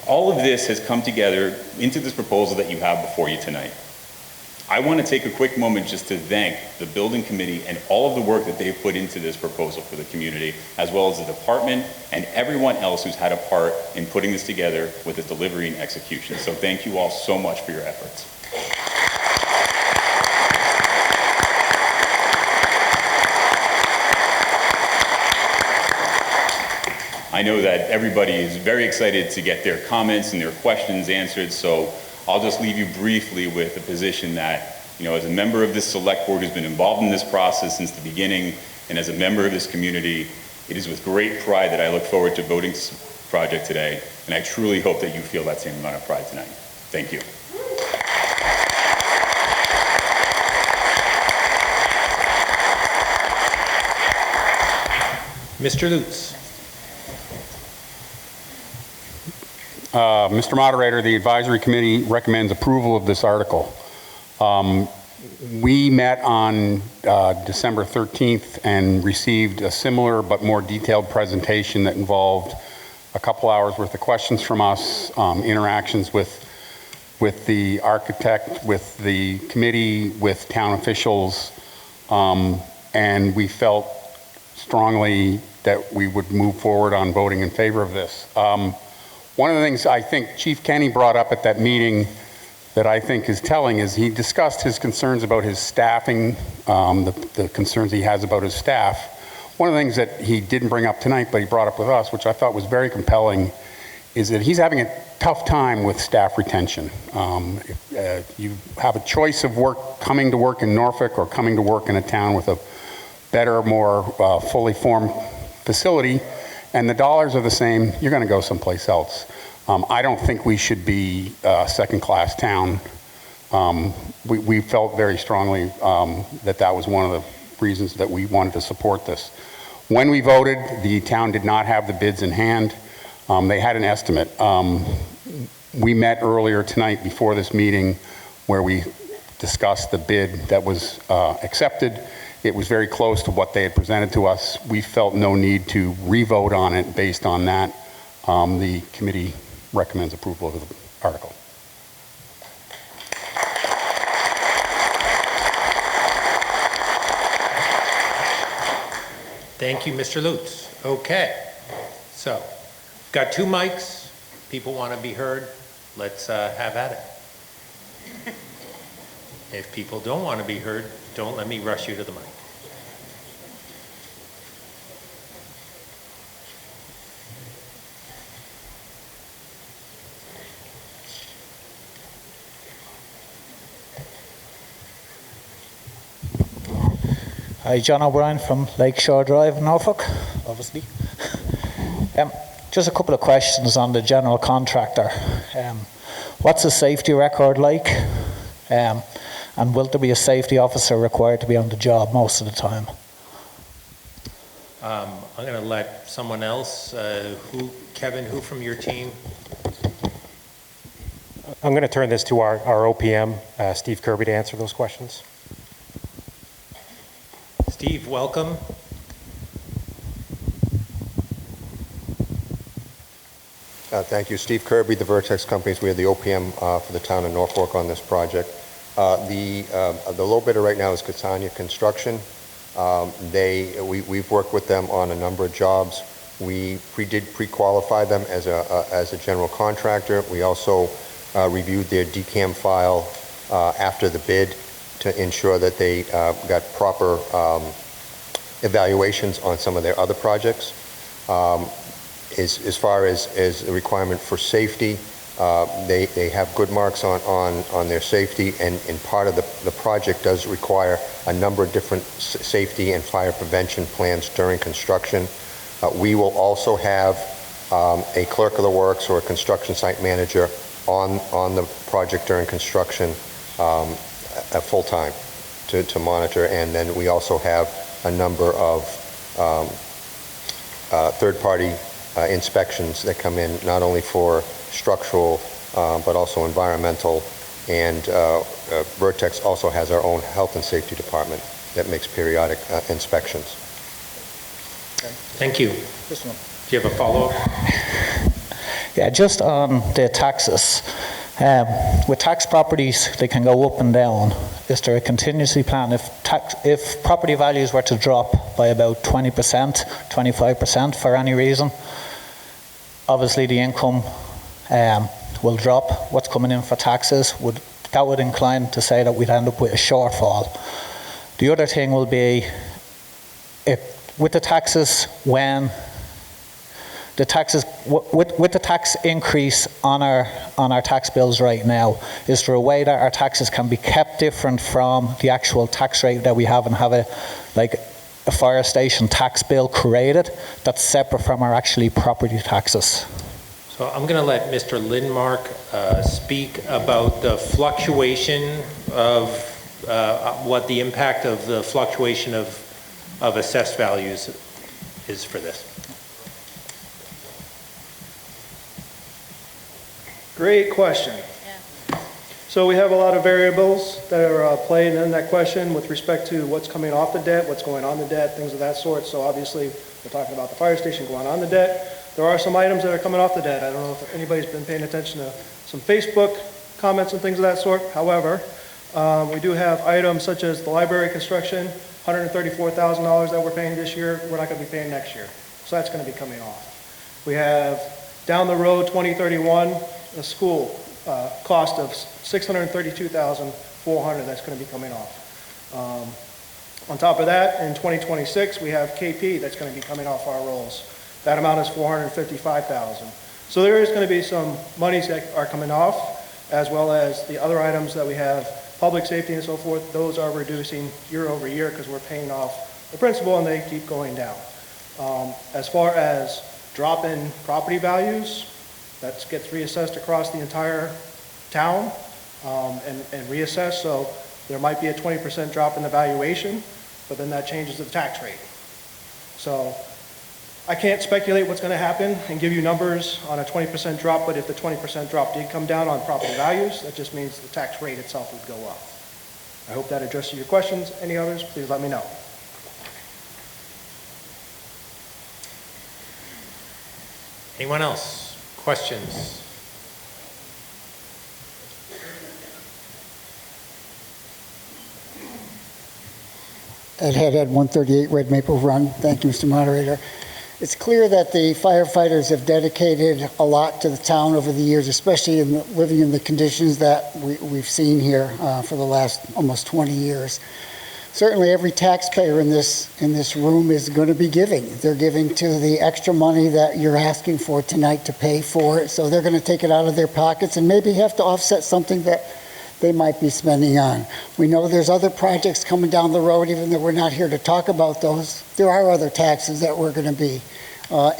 All of this has come together into this proposal that you have before you tonight. I want to take a quick moment just to thank the building committee and all of the work that they've put into this proposal for the community, as well as the department and everyone else who's had a part in putting this together with its delivery and execution. So thank you all so much for your efforts. I know that everybody is very excited to get their comments and their questions answered, so I'll just leave you briefly with a position that, as a member of this select board who's been involved in this process since the beginning, and as a member of this community, it is with great pride that I look forward to voting this project today, and I truly hope that you feel that same amount of pride tonight. Thank you. Mr. Lutz. Mr. Moderator, the advisory committee recommends approval of this article. We met on December 13th and received a similar but more detailed presentation that involved a couple hours worth of questions from us, interactions with the architect, with the committee, with town officials, and we felt strongly that we would move forward on voting in favor of this. One of the things I think Chief Kenny brought up at that meeting that I think is telling is he discussed his concerns about his staffing, the concerns he has about his staff. One of the things that he didn't bring up tonight, but he brought up with us, which I thought was very compelling, is that he's having a tough time with staff retention. If you have a choice of coming to work in Norfolk or coming to work in a town with a better, more fully formed facility, and the dollars are the same, you're going to go someplace else. I don't think we should be a second-class town. We felt very strongly that that was one of the reasons that we wanted to support this. When we voted, the town did not have the bids in hand. They had an estimate. We met earlier tonight before this meeting where we discussed the bid that was accepted. It was very close to what they had presented to us. We felt no need to re-vote on it based on that. The committee recommends approval of the article. Thank you, Mr. Lutz. Okay, so got 2 mics. People want to be heard. Let's have at it. If people don't want to be heard, don't let me rush you to the mic. Hi, John O'Brien from Lakeshore Drive, Norfolk, obviously. Just a couple of questions on the general contractor. What's the safety record like? And will there be a safety officer required to be on the job most of the time? I'm going to let someone else, Kevin, who from your team? I'm going to turn this to our OPM, Steve Kirby, to answer those questions. Steve, welcome. Thank you. Steve Kirby, the Vertex Companies. We are the OPM for the town of Norfolk on this project. The low bidder right now is Catania Construction. We've worked with them on a number of jobs. We did pre-qualify them as a general contractor. We also reviewed their DCAM file after the bid to ensure that they got proper evaluations on some of their other projects. As far as the requirement for safety, they have good marks on their safety, and part of the project does require a number of different safety and fire prevention plans during construction. We will also have a clerk of the works or a construction site manager on the project during construction full-time to monitor, and then we also have a number of third-party inspections that come in, not only for structural but also environmental, and Vertex also has our own health and safety department that makes periodic inspections. Thank you. This one. Do you have a follow-up? Yeah, just on the taxes. With tax properties, they can go up and down. Is there a contingency plan if property values were to drop by about 20%, 25% for any reason? Obviously, the income will drop. What's coming in for taxes would incline to say that we'd end up with a shortfall. The other thing will be, with the taxes, when the taxes, with the tax increase on our tax bills right now, is there a way that our taxes can be kept different from the actual tax rate that we have, and have a fire station tax bill created that's separate from our actually property taxes? So I'm going to let Mr. Lindmark speak about the fluctuation of what the impact of the fluctuation of assessed values is for this. Great question. Yeah. So we have a lot of variables that are playing in that question with respect to what's coming off the debt, what's going on the debt, things of that sort. So obviously, we're talking about the fire station going on the debt. There are some items that are coming off the debt. I don't know if anybody's been paying attention to some Facebook comments and things of that sort. However, we do have items such as the library construction, $134,000 that we're paying this year, we're not going to be paying next year. So that's going to be coming off. We have Down the road, 2031, a school, cost of $632,400 that's going to be coming off. On top of that, in 2026, we have KP that's going to be coming off our rolls. That amount is $455,000. So there is going to be some monies that are coming off, as well as the other items that we have, public safety and so forth. Those are reducing year over year because we're paying off the principal and they keep going down. As far as drop in property values, that gets reassessed across the entire town and reassessed. So there might be a 20% drop in the valuation, but then that changes the tax rate. So I can't speculate what's going to happen and give you numbers on a 20% drop, but if the 20% drop did come down on property values, that just means the tax rate itself would go up. I hope that addresses your questions. Any others, please let me know. Anyone else? Questions? Ed Head, 138 Red Maple Run. Thank you, Mr. Moderator. It's clear that the firefighters have dedicated a lot to the town over the years, especially living in the conditions that we've seen here for the last almost 20 years. Certainly every taxpayer in this room is going to be giving. They're giving to the extra money that you're asking for tonight to pay for it, so they're going to take it out of their pockets and maybe have to offset something that they might be spending on. We know there's other projects coming down the road, even though we're not here to talk about those. There are other taxes that we're going to be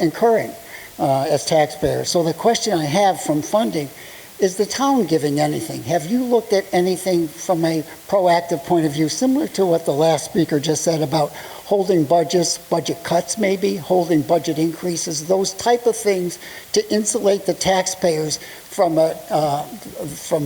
incurring as taxpayers. So the question I have from funding, is the town giving anything? Have you looked at anything from a proactive point of view, similar to what the last speaker just said about holding budgets, budget cuts maybe, holding budget increases, those type of things to insulate the taxpayers from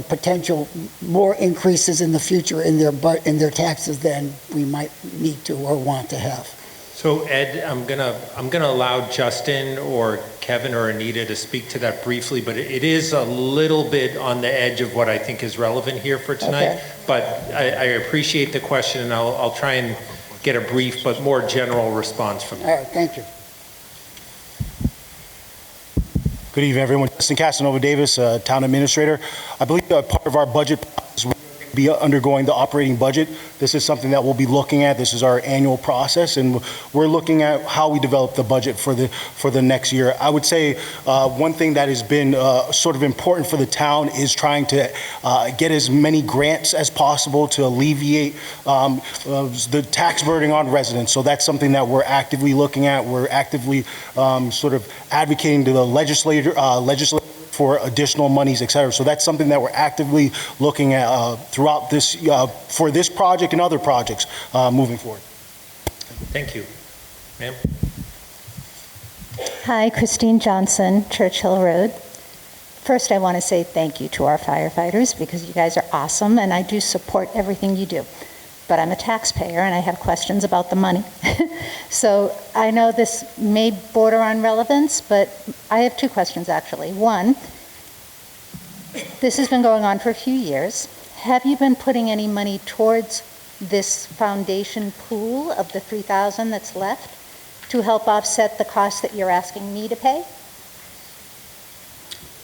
potential more increases in the future in their taxes than we might need to or want to have? So Ed, I'm gonna allow Justin or Kevin or Anita to speak to that briefly, but it is a little bit on the edge of what I think is relevant here for tonight. Okay. But I appreciate the question, and I'll try and get a brief but more general response from you. All right, thank you. Good evening, everyone. Justin Casanova Davis, Town Administrator. I believe part of our budget process will be undergoing the operating budget. This is something that we'll be looking at. This is our annual process, and we're looking at how we develop the budget for the next year. I would say one thing that has been sort of important for the town is trying to get as many grants as possible to alleviate the tax burden on residents. So that's something that we're actively looking at. We're actively sort of advocating to the legislature for additional monies, et cetera. So that's something that we're actively looking at throughout this, for this project and other projects moving forward. Thank you. Ma'am? Hi, Christine Johnson, Churchill Road. First, I want to say thank you to our firefighters because you guys are awesome and I do support everything you do. But I'm a taxpayer and I have questions about the money. So I know this may border on relevance, but I have two questions actually. One, this has been going on for a few years. Have you been putting any money towards this foundation pool of the $3,000 that's left to help offset the cost that you're asking me to pay?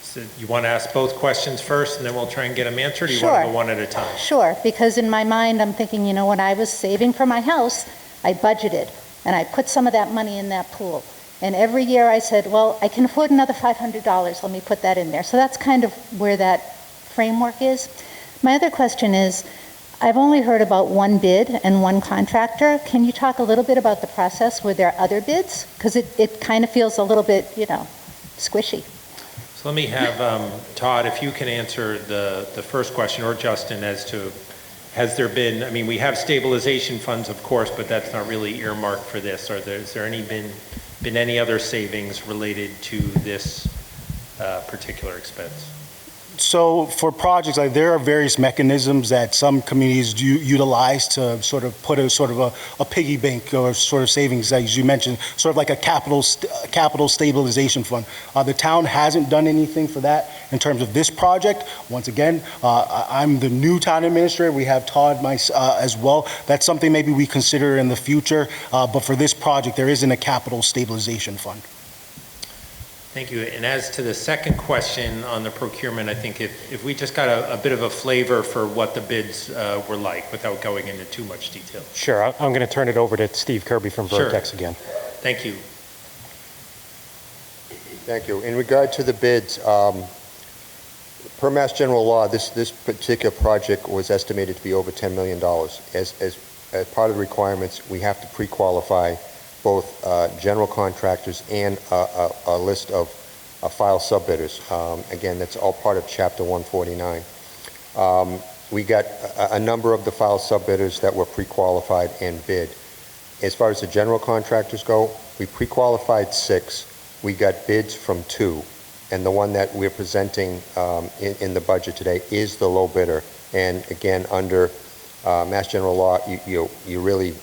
So you want to ask both questions first and then we'll try and get them answered, or you Sure. want to go one at a time? Sure, because in my mind, I'm thinking, you know, when I was saving for my house, I budgeted, and I put some of that money in that pool. And every year I said, well, I can afford another $500, let me put that in there. So that's kind of where that framework is. My other question is, I've only heard about one bid and one contractor. Can you talk a little bit about the process? Were there other bids? Because it kind of feels a little bit, you know, squishy. So let me have Todd, if you can answer the first question, or Justin, as to, has there been, I mean, we have stabilization funds, of course, but that's not really earmarked for this. Is there been any other savings related to this particular expense? So for projects, like there are various mechanisms that some communities do utilize to sort of put a sort of a piggy bank or sort of savings, as you mentioned, sort of like a capital stabilization fund. The town hasn't done anything for that in terms of this project. Once again, I'm the new town administrator. We have Todd as well. That's something maybe we consider in the future, but for this project, there isn't a capital stabilization fund. Thank you. And as to the second question on the procurement, I think if we just got a bit of a flavor for what the bids were like without going into too much detail. Sure, I'm going to turn it over to Steve Kirby from Sure. Vertex again. Thank you. Thank you. In regard to the bids, per Mass General Law, this particular project was estimated to be over $10 million. As part of the requirements, we have to pre-qualify both general contractors and a list of file subbidders. Again, that's all part of Chapter 149. We got a number of the file subbidders that were pre-qualified and bid. As far as the general contractors go, we pre-qualified 6. We got bids from 2. And the one that we're presenting in the budget today is the low bidder. And again, under Mass General Law, you really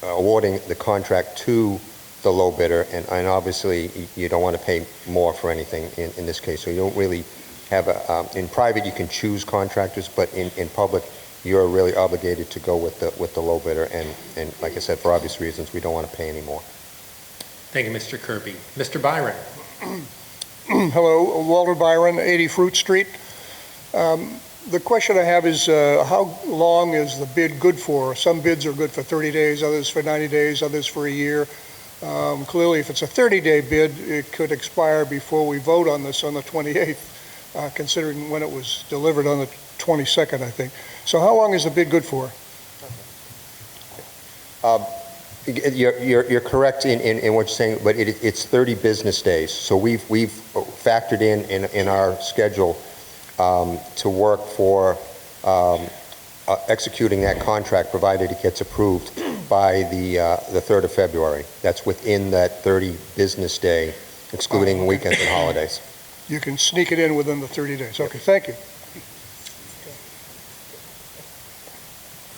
awarding the contract to the low bidder, and obviously you don't want to pay more for anything in this case. So you don't really have in private you can choose contractors, but in public you're really obligated to go with the low bidder. And like I said, for obvious reasons, we don't want to pay any more. Thank you, Mr. Kirby. Mr. Byron. Hello, Walter Byron, 80 Fruit Street. The question I have is how long is the bid good for? Some bids are good for 30 days, others for 90 days, others for a year. Clearly, if it's a 30-day bid, it could expire before we vote on this on the 28th, considering when it was delivered on the 22nd, I think. So how long is the bid good for? You're correct in what you're saying, but it's 30 business days. So we've factored in our schedule to work for executing that contract, provided it gets approved by the 3rd of February. That's within that 30 business day, excluding weekends and holidays. You can sneak it in within the 30 days. Okay, thank you.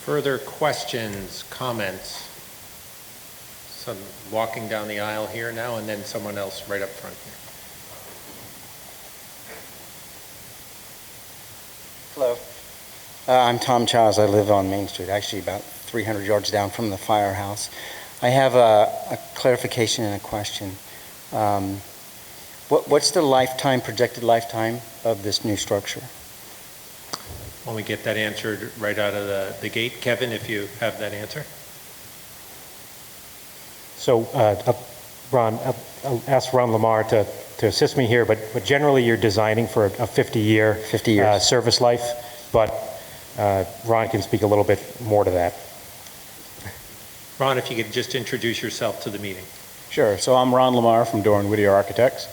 Further questions, comments? Some walking down the aisle here now, and then someone else right up front here. Hello. I'm Tom Chaz. I live on Main Street, actually about 300 yards down from the firehouse. I have a clarification and a question. What's the projected lifetime of this new structure? When we get that answered right out of the gate, Kevin, if you have that answer. So, Ron, I'll ask Ron Lamar to assist me here, but generally you're designing for a 50-year 50 years. Service life, but Ron can speak a little bit more to that. Ron, if you could just introduce yourself to the meeting. Sure. So I'm Ron Lamar from Doran Whittier Architects.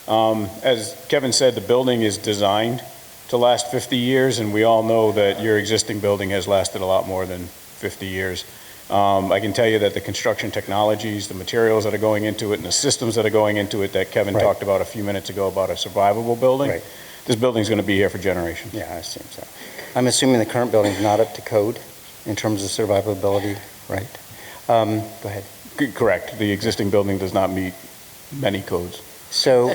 As Kevin said, the building is designed to last 50 years, and we all know that your existing building has lasted a lot more than 50 years. I can tell you that the construction technologies, the materials that are going into it, and the systems that are going into it that Kevin talked about a few minutes ago about a survivable building, this building's going to be here for generations. Yeah, I assume so. I'm assuming the current building's not up to code in terms of survivability, right? Go ahead. Correct. The existing building does not meet many codes. So,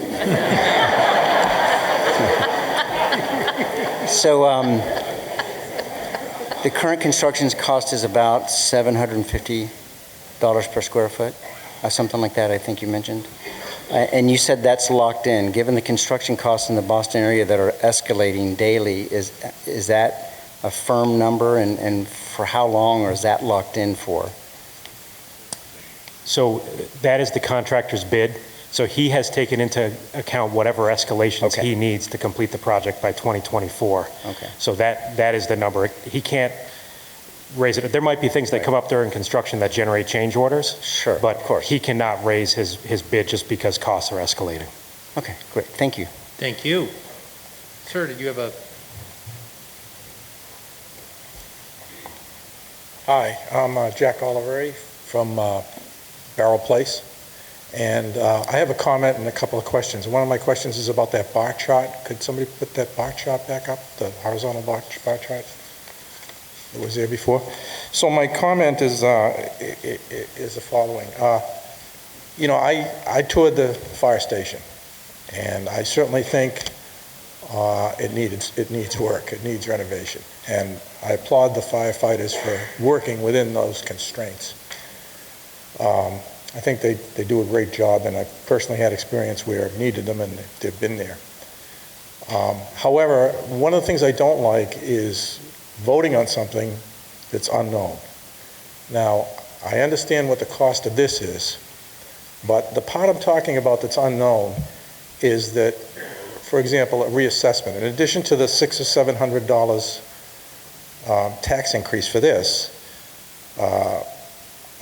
the current construction's cost is about $750 per square foot, something like that, I think you mentioned. And you said that's locked in. Given the construction costs in the Boston area that are escalating daily, is that a firm number, and for how long, or is that locked in for? So that is the contractor's bid. So he has taken into account whatever escalations he needs to complete the project by 2024. Okay. So that is the number. He can't raise it. There might be things that come up during construction that generate change orders. Sure, but of course. He cannot raise his bid just because costs are escalating. Okay, great. Thank you. Thank you. Sir, did you have a... Hi, I'm Jack Oliveri from Barrel Place. And I have a comment and a couple of questions. One of my questions is about that bar chart. Could somebody put that bar chart back up, the horizontal bar chart that was there before? So my comment is the following. You know, I toured the fire station, and I certainly think it needs work. It needs renovation. And I applaud the firefighters for working within those constraints. I think they do a great job, and I've personally had experience where I've needed them and they've been there. However, one of the things I don't like is voting on something that's unknown. Now, I understand what the cost of this is, but the part I'm talking about that's unknown is that, for example, a reassessment. In addition to the $600 or $700 tax increase for this,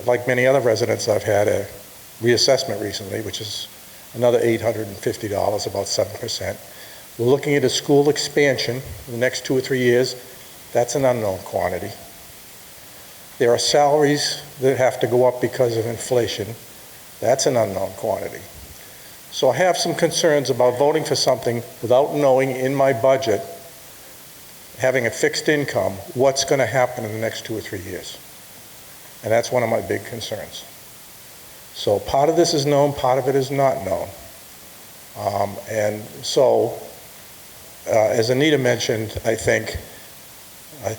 like many other residents, I've had a reassessment recently, which is another $850, about 7%. We're looking at a school expansion in the next 2 or 3 years. That's an unknown quantity. There are salaries that have to go up because of inflation. That's an unknown quantity. So I have some concerns about voting for something without knowing in my budget, having a fixed income, what's going to happen in the next 2 or 3 years. And that's one of my big concerns. So part of this is known, part of it is not known. And so, as Anita mentioned, I think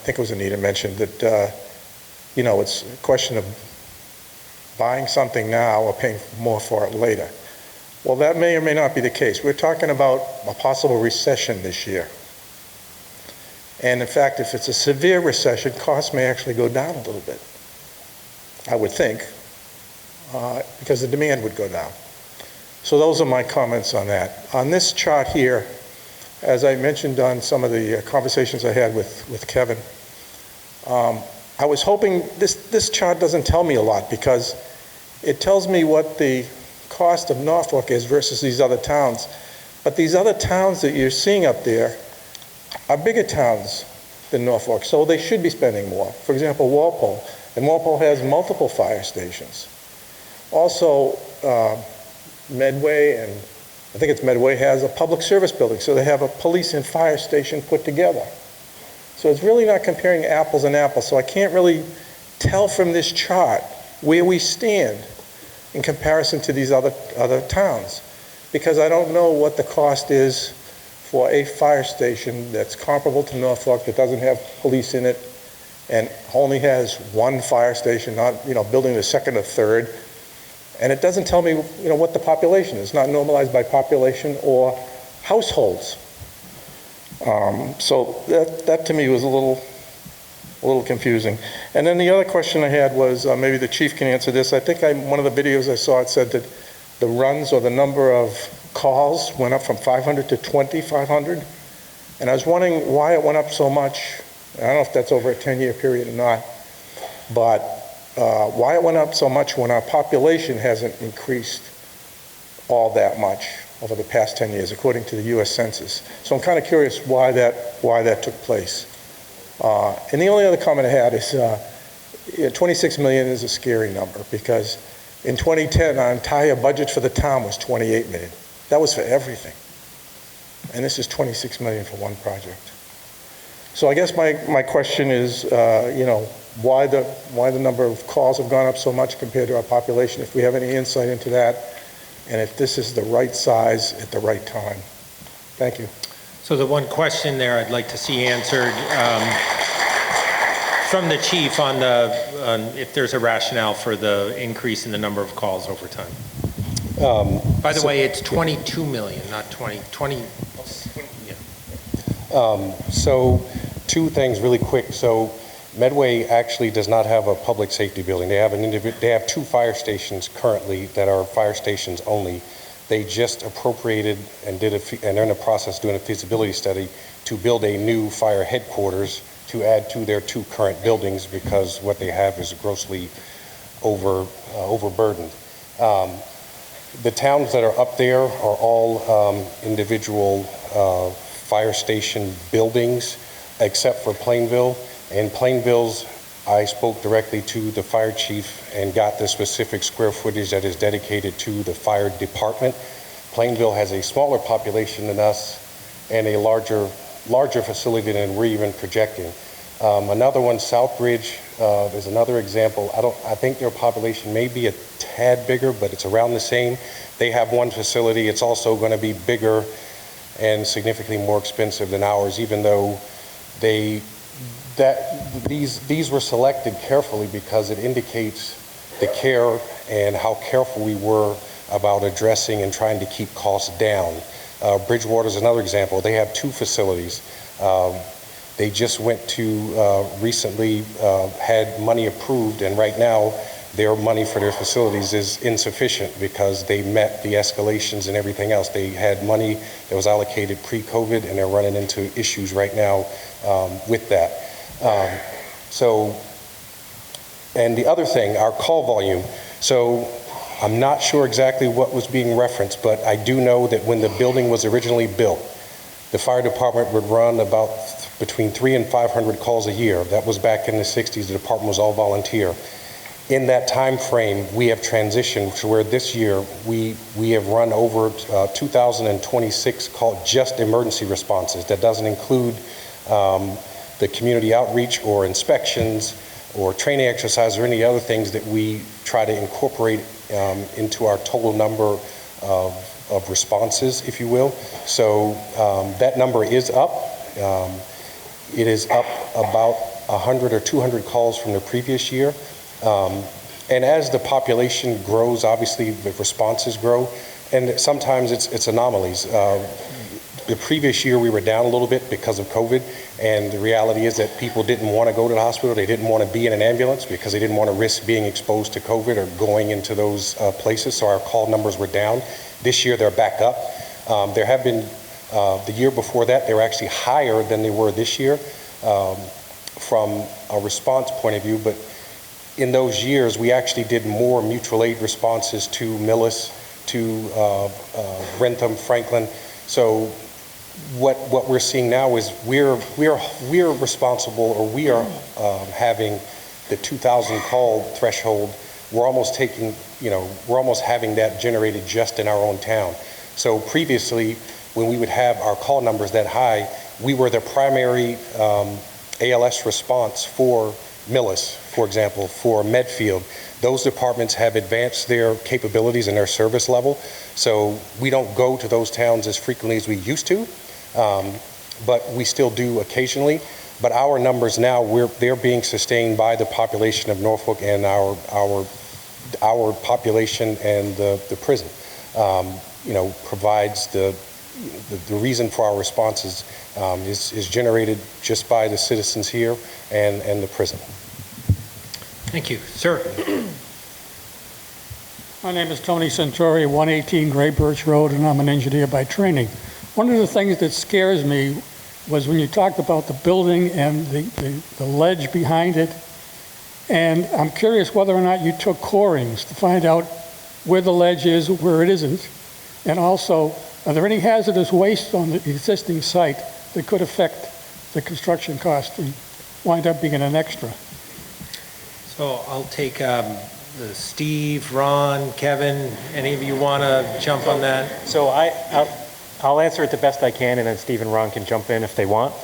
it was Anita mentioned that, you know, it's a question of buying something now or paying more for it later. Well, that may or may not be the case. We're talking about a possible recession this year. And in fact, if it's a severe recession, costs may actually go down a little bit, I would think, because the demand would go down. So those are my comments on that. On this chart here, as I mentioned on some of the conversations I had with Kevin, I was hoping, this chart doesn't tell me a lot because it tells me what the cost of Norfolk is versus these other towns. But these other towns that you're seeing up there are bigger towns than Norfolk, so they should be spending more. For example, Walpole, and Walpole has multiple fire stations. Also, Medway, and I think it's Medway, has a public service building, so they have a police and fire station put together. So it's really not comparing apples and apples, so I can't really tell from this chart where we stand in comparison to these other towns, because I don't know what the cost is for a fire station that's comparable to Norfolk, that doesn't have police in it, and only has one fire station, not, you know, building the second or third. And it doesn't tell me, you know, what the population is. It's not normalized by population or households. So that to me was a little confusing. And then the other question I had was, maybe the chief can answer this. I think one of the videos I saw, it said that the runs or the number of calls went up from 500 to 2,500. And I was wondering why it went up so much. I don't know if that's over a 10-year period or not, but why it went up so much when our population hasn't increased all that much over the past 10 years, according to the U.S. Census. So I'm kind of curious why that took place. And the only other comment I had is 26 million is a scary number, because in 2010, our entire budget for the town was 28 million. That was for everything. And this is 26 million for one project. So I guess my question is, you know, why the number of calls have gone up so much compared to our population, if we have any insight into that, and if this is the right size at the right time. Thank you. So the one question there I'd like to see answered from the chief on if there's a rationale for the increase in the number of calls over time. By the way, it's 22 million, not 20. Yeah. So two things really quick. So Medway actually does not have a public safety building. They have two fire stations currently that are fire stations only. They just appropriated and they're in the process of doing a feasibility study to build a new fire headquarters to add to their two current buildings, because what they have is grossly overburdened. The towns that are up there are all individual fire station buildings, except for Plainville. In Plainville's, I spoke directly to the fire chief and got the specific square footage that is dedicated to the fire department. Plainville has a smaller population than us and a larger facility than we're even projecting. Another one, Southbridge, there's another example. I think their population may be a tad bigger, but it's around the same. They have one facility. It's also going to be bigger and significantly more expensive than ours, even though these were selected carefully, because it indicates the care and how careful we were about addressing and trying to keep costs down. Bridgewater is another example. They have 2 facilities. They just went to, recently had money approved, and right now their money for their facilities is insufficient because they met the escalations and everything else. They had money that was allocated pre-COVID, and they're running into issues right now with that. And the other thing, our call volume. So I'm not sure exactly what was being referenced, but I do know that when the building was originally built, the fire department would run about between 300 and 500 calls a year. That was back in the 60s. The department was all volunteer. In that time frame, we have transitioned to where this year we have run over 2,026 just emergency responses. That doesn't include the community outreach or inspections or training exercises or any other things that we try to incorporate into our total number of responses, if you will. So that number is up. It is up about 100 or 200 calls from the previous year. And as the population grows, obviously the responses grow, and sometimes it's anomalies. The previous year we were down a little bit because of COVID, and the reality is that people didn't want to go to the hospital. They didn't want to be in an ambulance because they didn't want to risk being exposed to COVID or going into those places, so our call numbers were down. This year they're back up. There have been, the year before that, they were actually higher than they were this year from a response point of view, but in those years we actually did more mutual aid responses to Millis, to Rentham, Franklin. So what we're seeing now is we're responsible, or we are having the 2,000 call threshold. We're almost taking, we're almost having that generated just in our own town. So previously, when we would have our call numbers that high, we were the primary ALS response for Millis, for example, for Medfield. Those departments have advanced their capabilities and their service level, so we don't go to those towns as frequently as we used to, but we still do occasionally. But our numbers now, they're being sustained by the population of Norfolk and our population, and the prison provides the reason for our responses is generated just by the citizens here and the prison. Thank you. Sir. My name is Tony Centuri, 118 Gray Birch Road, and I'm an engineer by training. One of the things that scares me was when you talked about the building and the ledge behind it. And I'm curious whether or not you took corings to find out where the ledge is, where it isn't. And also, are there any hazardous waste on the existing site that could affect the construction cost and wind up being an extra? So I'll take Steve, Ron, Kevin, any of you want to jump on that? So I'll answer it the best I can, and then Steve and Ron can jump in if they want.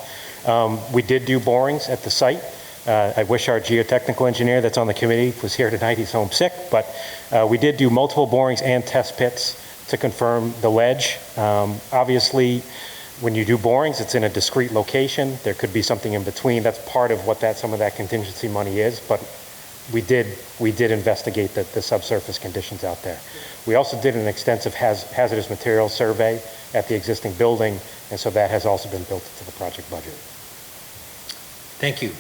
We did do borings at the site. I wish our geotechnical engineer that's on the committee was here tonight. He's home sick, but we did do multiple borings and test pits to confirm the ledge. Obviously, when you do borings, it's in a discrete location. There could be something in between. That's part of what some of that contingency money is, but we did investigate the subsurface conditions out there. We also did an extensive hazardous materials survey at the existing building, and so that has also been built into the project budget. Thank you.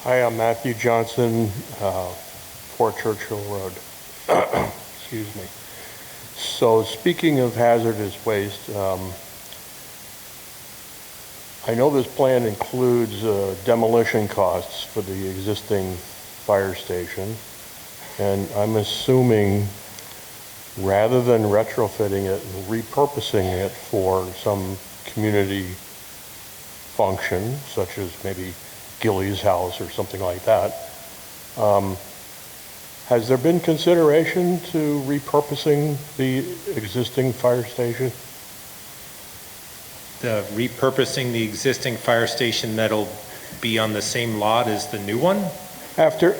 Hi, I'm Matthew Johnson, 4 Churchill Road. Excuse me. So speaking of hazardous waste, I know this plan includes demolition costs for the existing fire station, and I'm assuming rather than retrofitting it and repurposing it for some community function, such as maybe Gilly's house or something like that, has there been consideration to repurposing the existing fire station? The repurposing the existing fire station that'll be on the same lot as the new one? After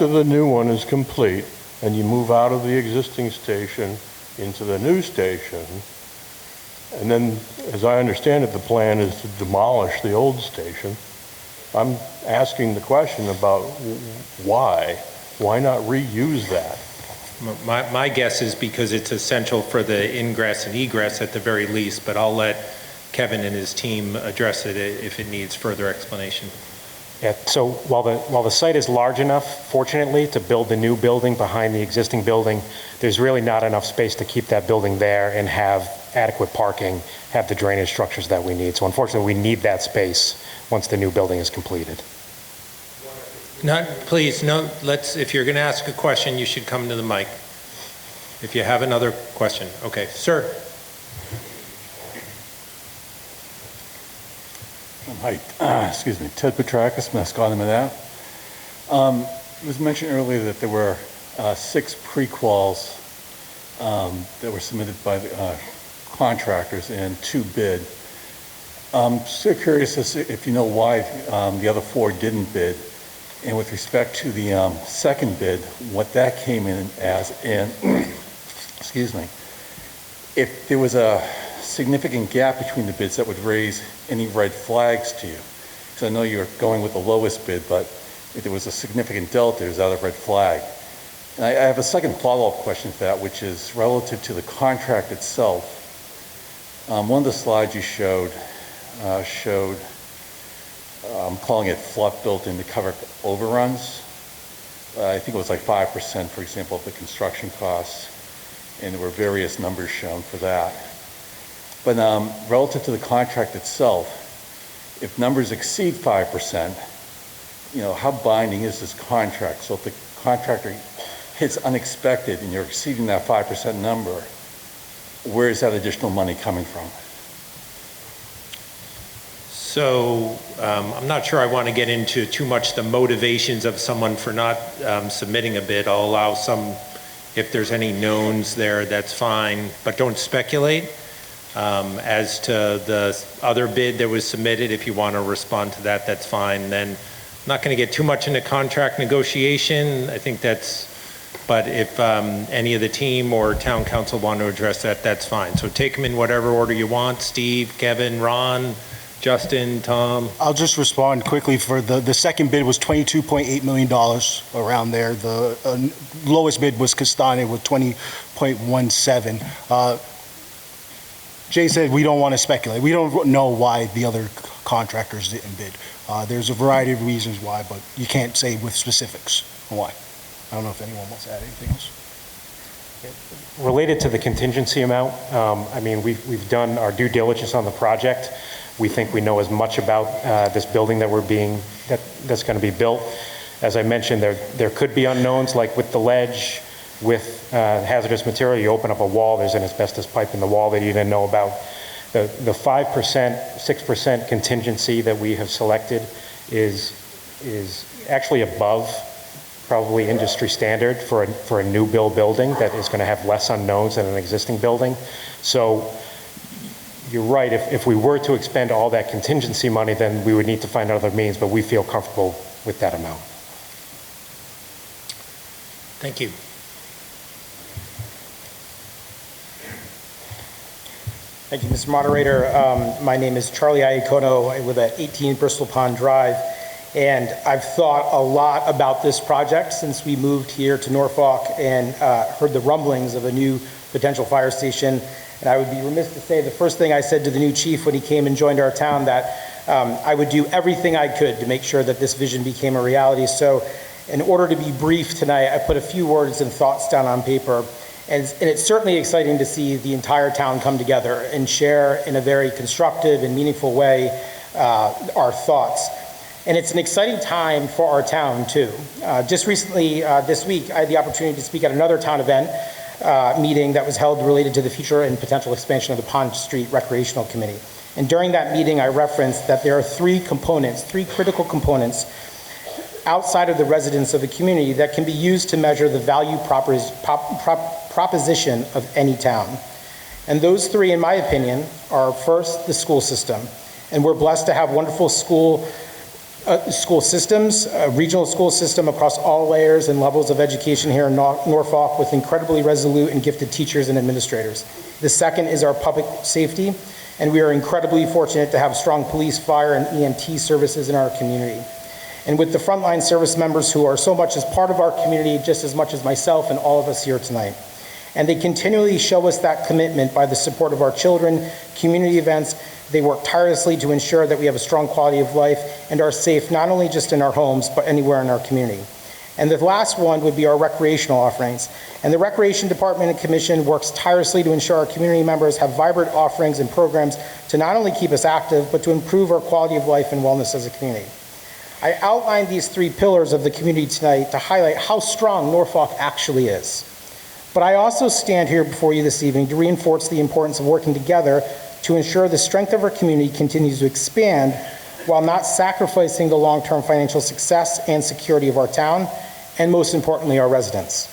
the new one is complete, and you move out of the existing station into the new station, and then, as I understand it, the plan is to demolish the old station. I'm asking the question about why. Why not reuse that? My guess is because it's essential for the ingress and egress at the very least, but I'll let Kevin and his team address it if it needs further explanation. Yeah, so while the site is large enough, fortunately, to build the new building behind the existing building, there's really not enough space to keep that building there and have adequate parking, have the drainage structures that we need. So unfortunately, we need that space once the new building is completed. Please, no, if you're going to ask a question, you should come to the mic. If you have another question. Okay, sir. Hi, excuse me, Ted Petrakis, Mascot It was mentioned earlier that there were 6 prequals that were submitted by the contractors and 2 bid. I'm so curious as to if you know why the other 4 didn't bid, and with respect to the second bid, what that came in as, and excuse me, if there was a significant gap between the bids that would raise any red flags to you. Because I know you're going with the lowest bid, but if there was a significant delta, there's another red flag. And I have a second follow-up question to that, which is relative to the contract itself. One of the slides you showed, I'm calling it fluff built in to cover overruns. I think it was like 5%, for example, of the construction costs, and there were various numbers shown for that. But relative to the contract itself, if numbers exceed 5%, how binding is this contract? So if the contractor hits unexpected and you're exceeding that 5% number, where is that additional money coming from? So I'm not sure I want to get into too much the motivations of someone for not submitting a bid. I'll allow some, if there's any knowns there, that's fine, but don't speculate. As to the other bid that was submitted, if you want to respond to that, that's fine. Then I'm not going to get too much into contract negotiation. I think but if any of the team or town council want to address that, that's fine. So take them in whatever order you want. Steve, Kevin, Ron, Justin, Tom. I'll just respond quickly. For the second bid was $22.8 million around there. The lowest bid was Castani with 20.17. Jay said we don't want to speculate. We don't know why the other contractors didn't bid. There's a variety of reasons why, but you can't say with specifics why. I don't know if anyone wants to add anything else. Related to the contingency amount, I mean, we've done our due diligence on the project. We think we know as much about this building that's going to be built. As I mentioned, there could be unknowns, like with the ledge, with hazardous material. You open up a wall, there's an asbestos pipe in the wall that you didn't know about. The 5%, 6% contingency that we have selected is actually above probably industry standard for a new build building that is going to have less unknowns than an existing building. So you're right, if we were to expend all that contingency money, then we would need to find other means, but we feel comfortable with that amount. Thank you. Thank you, Mr. Moderator. My name is Charlie Iacono. I live at 18 Bristol Pond Drive, and I've thought a lot about this project since we moved here to Norfolk and heard the rumblings of a new potential fire station. And I would be remiss to say the first thing I said to the new chief when he came and joined our town, that I would do everything I could to make sure that this vision became a reality. So in order to be brief tonight, I put a few words and thoughts down on paper. And it's certainly exciting to see the entire town come together and share in a very constructive and meaningful way our thoughts. And it's an exciting time for our town too. Just recently, this week, I had the opportunity to speak at another town event meeting that was held related to the future and potential expansion of the Pond Street Recreational Committee. And during that meeting, I referenced that there are three critical components outside of the residents of the community that can be used to measure the value proposition of any town. And those three, in my opinion, are first, the school system. And we're blessed to have wonderful school school systems, a regional school system across all layers and levels of education here in Norfolk with incredibly resolute and gifted teachers and administrators. The second is our public safety, and we are incredibly fortunate to have strong police, fire, and EMT services in our community. And with the frontline service members who are so much as part of our community, just as much as myself and all of us here tonight. And they continually show us that commitment by the support of our children, community events. They work tirelessly to ensure that we have a strong quality of life and are safe not only just in our homes, but anywhere in our community. And the last one would be our recreational offerings. And the Recreation Department and Commission works tirelessly to ensure our community members have vibrant offerings and programs to not only keep us active, but to improve our quality of life and wellness as a community. I outlined these three pillars of the community tonight to highlight how strong Norfolk actually is. But I also stand here before you this evening to reinforce the importance of working together to ensure the strength of our community continues to expand while not sacrificing the long-term financial success and security of our town, and most importantly, our residents.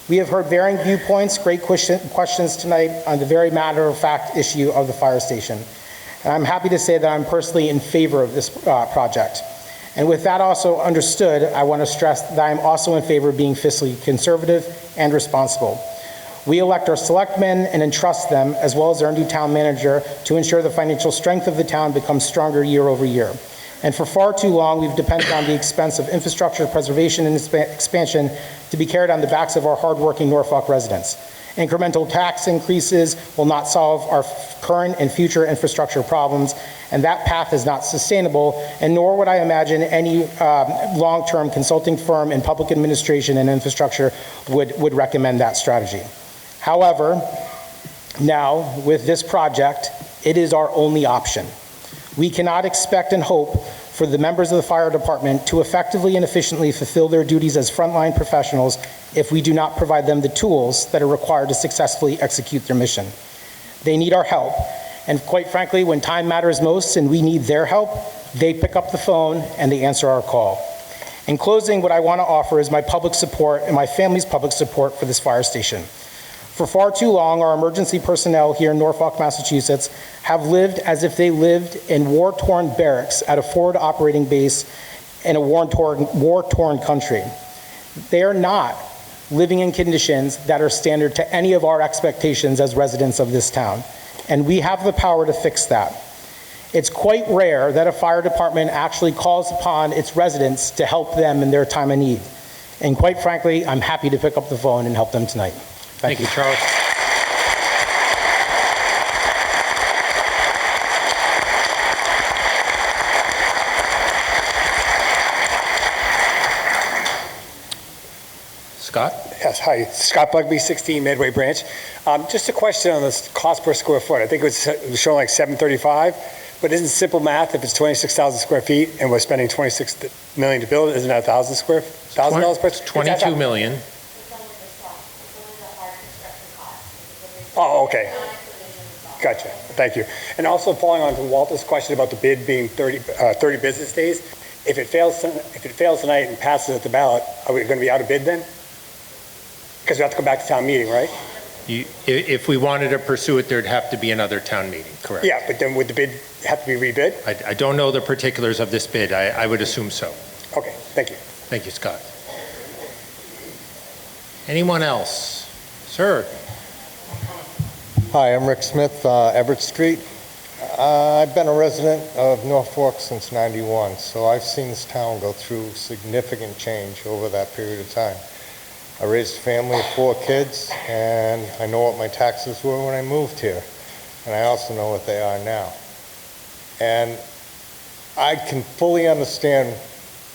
We have heard varying viewpoints, great questions tonight on the very matter-of-fact issue of the fire station. And I'm happy to say that I'm personally in favor of this project. And with that also understood, I want to stress that I'm also in favor of being fiscally conservative and responsible. We elect our selectmen and entrust them, as well as our new town manager, to ensure the financial strength of the town becomes stronger year over year. And for far too long, we've depended on the expense of infrastructure preservation and expansion to be carried on the backs of our hardworking Norfolk residents. Incremental tax increases will not solve our current and future infrastructure problems, and that path is not sustainable, and nor would I imagine any long-term consulting firm in public administration and infrastructure would recommend that strategy. However, now, with this project, it is our only option. We cannot expect and hope for the members of the fire department to effectively and efficiently fulfill their duties as frontline professionals if we do not provide them the tools that are required to successfully execute their mission. They need our help, and quite frankly, when time matters most and we need their help, they pick up the phone and they answer our call. In closing, what I want to offer is my public support and my family's public support for this fire station. For far too long, our emergency personnel here in Norfolk, Massachusetts, have lived as if they lived in war-torn barracks at a forward operating base in a war-torn country. They are not living in conditions that are standard to any of our expectations as residents of this town, and we have the power to fix that. It's quite rare that a fire department actually calls upon its residents to help them in their time of need. And quite frankly, I'm happy to pick up the phone and help them tonight. Thank you, Charles. Scott? Yes, hi. Scott Bugby, 16 Medway Branch. Just a question on this cost per square foot. I think it was showing like $735, but isn't simple math if it's 26,000 square feet and we're spending $26 million to build it, isn't that $1,000 per? It's 22 million. Oh, okay. Gotcha. Thank you. And also following on to Walter's question about the bid being 30 business days, if it fails tonight and passes at the ballot, are we going to be out of bid then? Because we have to come back to town meeting, right? If we wanted to pursue it, there'd have to be another town meeting, correct? Yeah, but then would the bid have to be rebid? I don't know the particulars of this bid. I would assume so. Okay, thank you. Thank you, Scott. Anyone else? Sir? Hi, I'm Rick Smith, Everett Street. I've been a resident of Norfolk since '91, so I've seen this town go through significant change over that period of time. I raised a family of 4 kids, and I know what my taxes were when I moved here, and I also know what they are now. And I can fully understand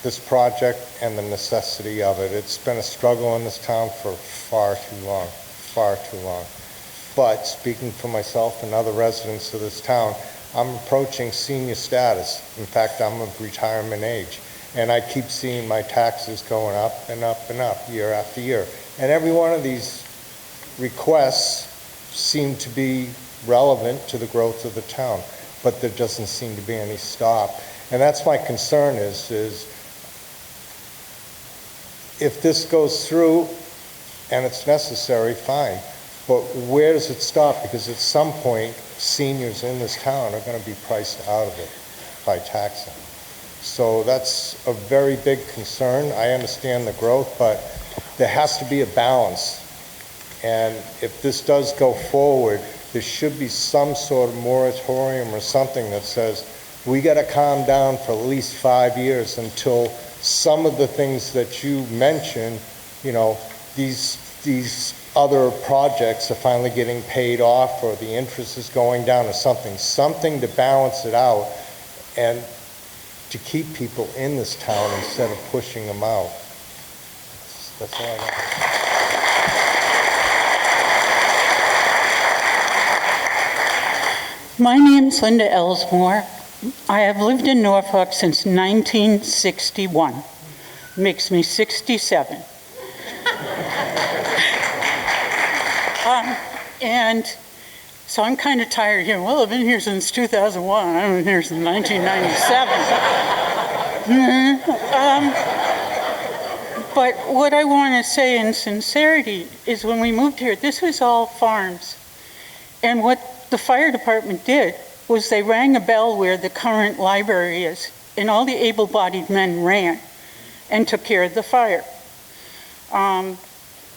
this project and the necessity of it. It's been a struggle in this town for far too long, far too long. But speaking for myself and other residents of this town, I'm approaching senior status. In fact, I'm of retirement age. And I keep seeing my taxes going up and up and up year after year. And every one of these requests seem to be relevant to the growth of the town, but there doesn't seem to be any stop. And that's my concern is if this goes through and it's necessary, fine. But where does it stop? Because at some point, seniors in this town are going to be priced out of it by taxing. So that's a very big concern. I understand the growth, but there has to be a balance. And if this does go forward, there should be some sort of moratorium or something that says, we got to calm down for at least 5 years until some of the things that you mentioned, you know, these other projects are finally getting paid off, or the interest is going down, or something to balance it out and to keep people in this town instead of pushing them out. That's all I got. My name's Linda Ellsmore. I have lived in Norfolk since 1961. Makes me 67. And so I'm kind of tired here. Well, I've been here since 2001. I've been here since 1997. But what I want to say in sincerity is when we moved here, this was all farms. And what the fire department did was they rang a bell where the current library is, and all the able-bodied men ran and took care of the fire.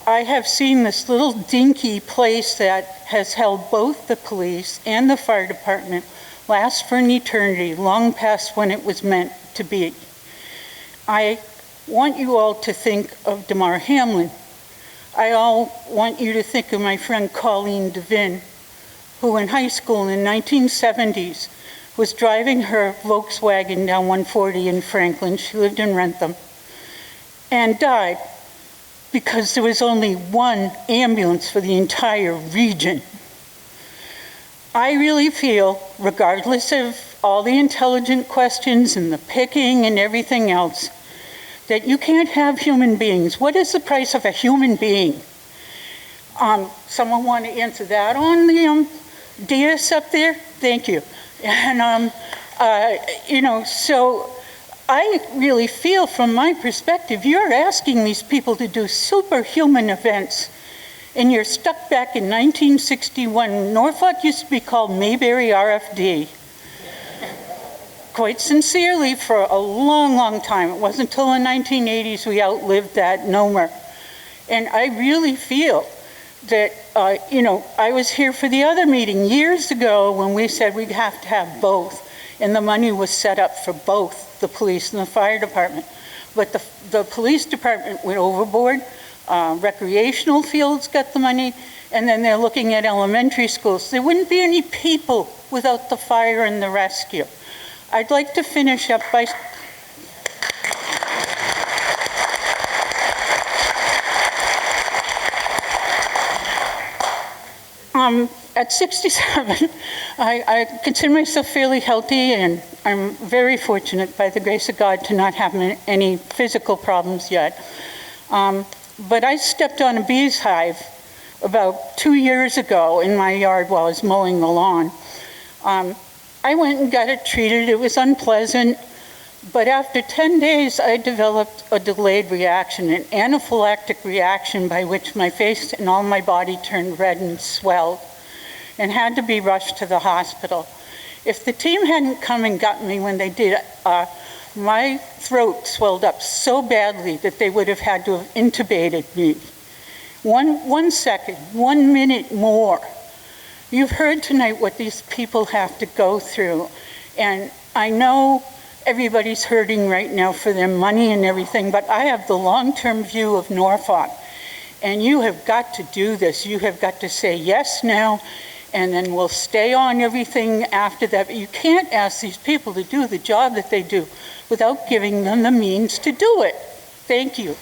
I have seen this little dinky place that has held both the police and the fire department last for an eternity, long past when it was meant to be. I want you all to think of Damar Hamlin. I want you to think of my friend Colleen Devin, who in high school in the 1970s was driving her Volkswagen down 140 in Franklin. She lived in Rentham, and died because there was only one ambulance for the entire region. I really feel, regardless of all the intelligent questions and the picking and everything else, that you can't have human beings. What is the price of a human being? Someone want to answer that on the dais up there? Thank you. And, you know, so I really feel from my perspective, you're asking these people to do superhuman events, and you're stuck back in 1961. Norfolk used to be called Mayberry RFD. Quite sincerely, for a long, long time. It wasn't until the 1980s we outlived that NOMER. And I really feel that, you know, I was here for the other meeting years ago when we said we'd have to have both, and the money was set up for both the police and the fire department. But the police department went overboard, recreational fields got the money, and then they're looking at elementary schools. There wouldn't be any people without the fire and the rescue. I'd like to finish up by at 67, I consider myself fairly healthy, and I'm very fortunate, by the grace of God, to not have any physical problems yet. But I stepped on a bee's hive about 2 years ago in my yard while I was mowing the lawn. I went and got it treated. It was unpleasant, but after 10 days, I developed a delayed reaction, an anaphylactic reaction by which my face and all my body turned red and swelled, and had to be rushed to the hospital. If the team hadn't come and got me when they did, my throat swelled up so badly that they would have had to have intubated me. 1 second, 1 minute more. You've heard tonight what these people have to go through, and I know everybody's hurting right now for their money and everything, but I have the long-term view of Norfolk, and you have got to do this. You have got to say yes now, and then we'll stay on everything after that. But you can't ask these people to do the job that they do without giving them the means to do it. Thank you.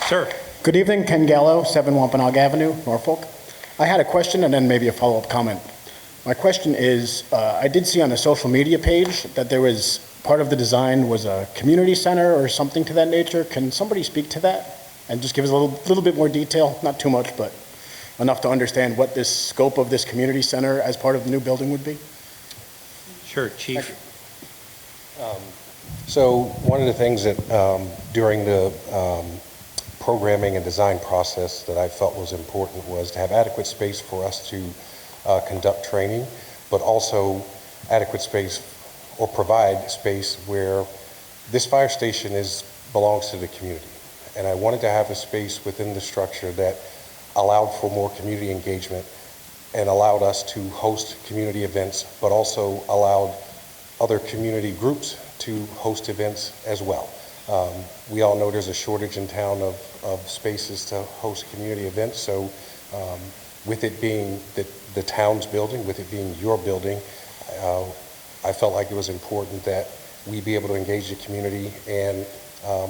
Sir. Good evening, Ken Gallo, 7 Wampanoag Avenue, Norfolk. I had a question and then maybe a follow-up comment. My question is, I did see on the social media page that there was part of the design was a community center or something to that nature. Can somebody speak to that and just give us a little bit more detail? Not too much, but enough to understand what this scope of this community center as part of the new building would be. Sure, Chief. So one of the things that during the programming and design process that I felt was important was to have adequate space for us to conduct training, but also adequate space or provide space where this fire station belongs to the community. And I wanted to have a space within the structure that allowed for more community engagement and allowed us to host community events, but also allowed other community groups to host events as well. We all know there's a shortage in town of spaces to host community events, so with it being the town's building, with it being your building, I felt like it was important that we be able to engage the community and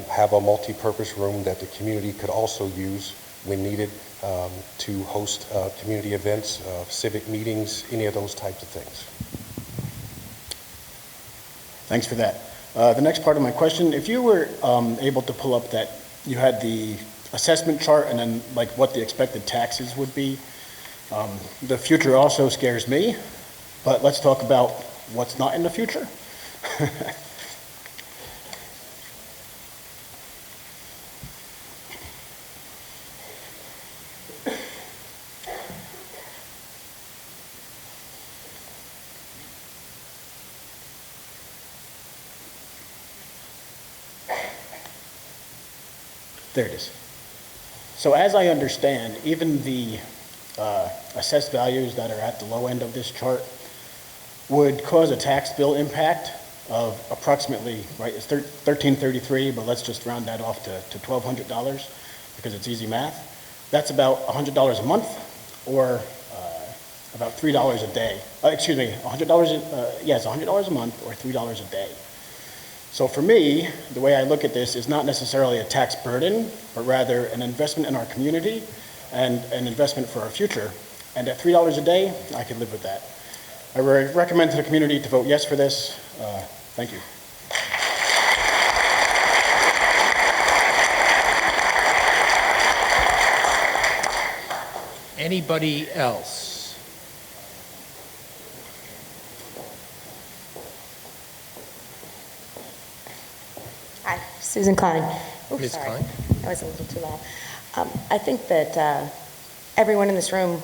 have a multi-purpose room that the community could also use when needed to host community events, civic meetings, any of those types of things. Thanks for that. The next part of my question, if you were able to pull up that, you had the assessment chart and then like what the expected taxes would be. The future also scares me, but let's talk about what's not in the future. There it is. So as I understand, even the assessed values that are at the low end of this chart would cause a tax bill impact of approximately, right, it's $1333, but let's just round that off to $1,200 because it's easy math. That's about $100 a month or about $3 a day. Excuse me, $100, yes, $100 a month or $3 a day. So for me, the way I look at this is not necessarily a tax burden, but rather an investment in our community and an investment for our future. And at $3 a day, I can live with that. I recommend to the community to vote yes for this. Thank you. Anybody else? Hi, Susan Klein. Oops, Ms. sorry. Klein? That was a little too loud. I think that everyone in this room,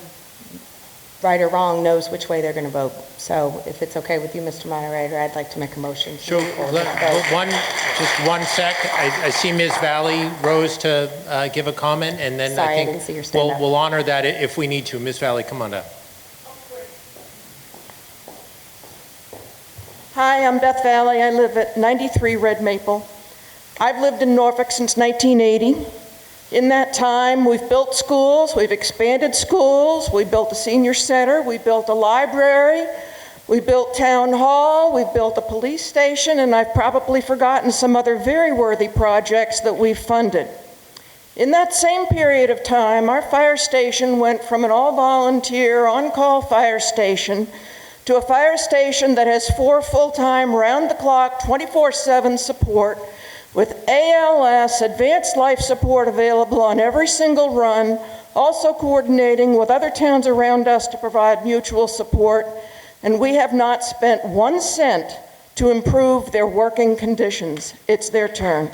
right or wrong, knows which way they're going to vote. So if it's okay with you, Mr. Moderator, I'd like to make a motion. So, just one sec. I see Ms. Valley rose to give a comment, and then Sorry, I I didn't see your think stand up. we'll honor that if we need to. Ms. Valley, come on up. Hi, I'm Beth Valley. I live at 93 Red Maple. I've lived in Norfolk since 1980. In that time, we've built schools, we've expanded schools, we built a senior center, we built a library, we built town hall, we built a police station, and I've probably forgotten some other very worthy projects that we've funded. In that same period of time, our fire station went from an all-volunteer, on-call fire station to a fire station that has 4 full-time, round-the-clock, 24/7 support with ALS, advanced life support, available on every single run, also coordinating with other towns around us to provide mutual support, and we have not spent 1 cent to improve their working conditions. It's their turn.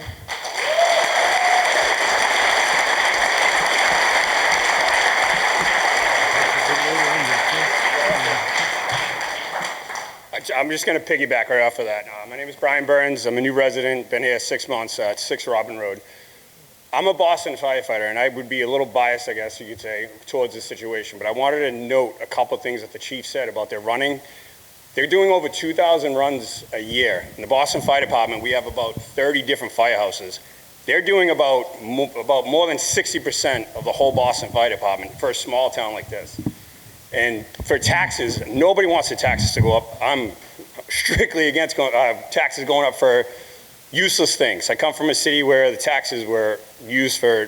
I'm just going to piggyback right off of that. My name is Brian Burns. I'm a new resident, been here 6 months at 6 Robin Road. I'm a Boston firefighter, and I would be a little biased, I guess you could say, towards this situation, but I wanted to note a couple things that the chief said about their running. They're doing over 2,000 runs a year. In the Boston Fire Department, we have about 30 different firehouses. They're doing about more than 60% of the whole Boston Fire Department for a small town like this. And for taxes, nobody wants the taxes to go up. I'm strictly against taxes going up for useless things. I come from a city where the taxes were used for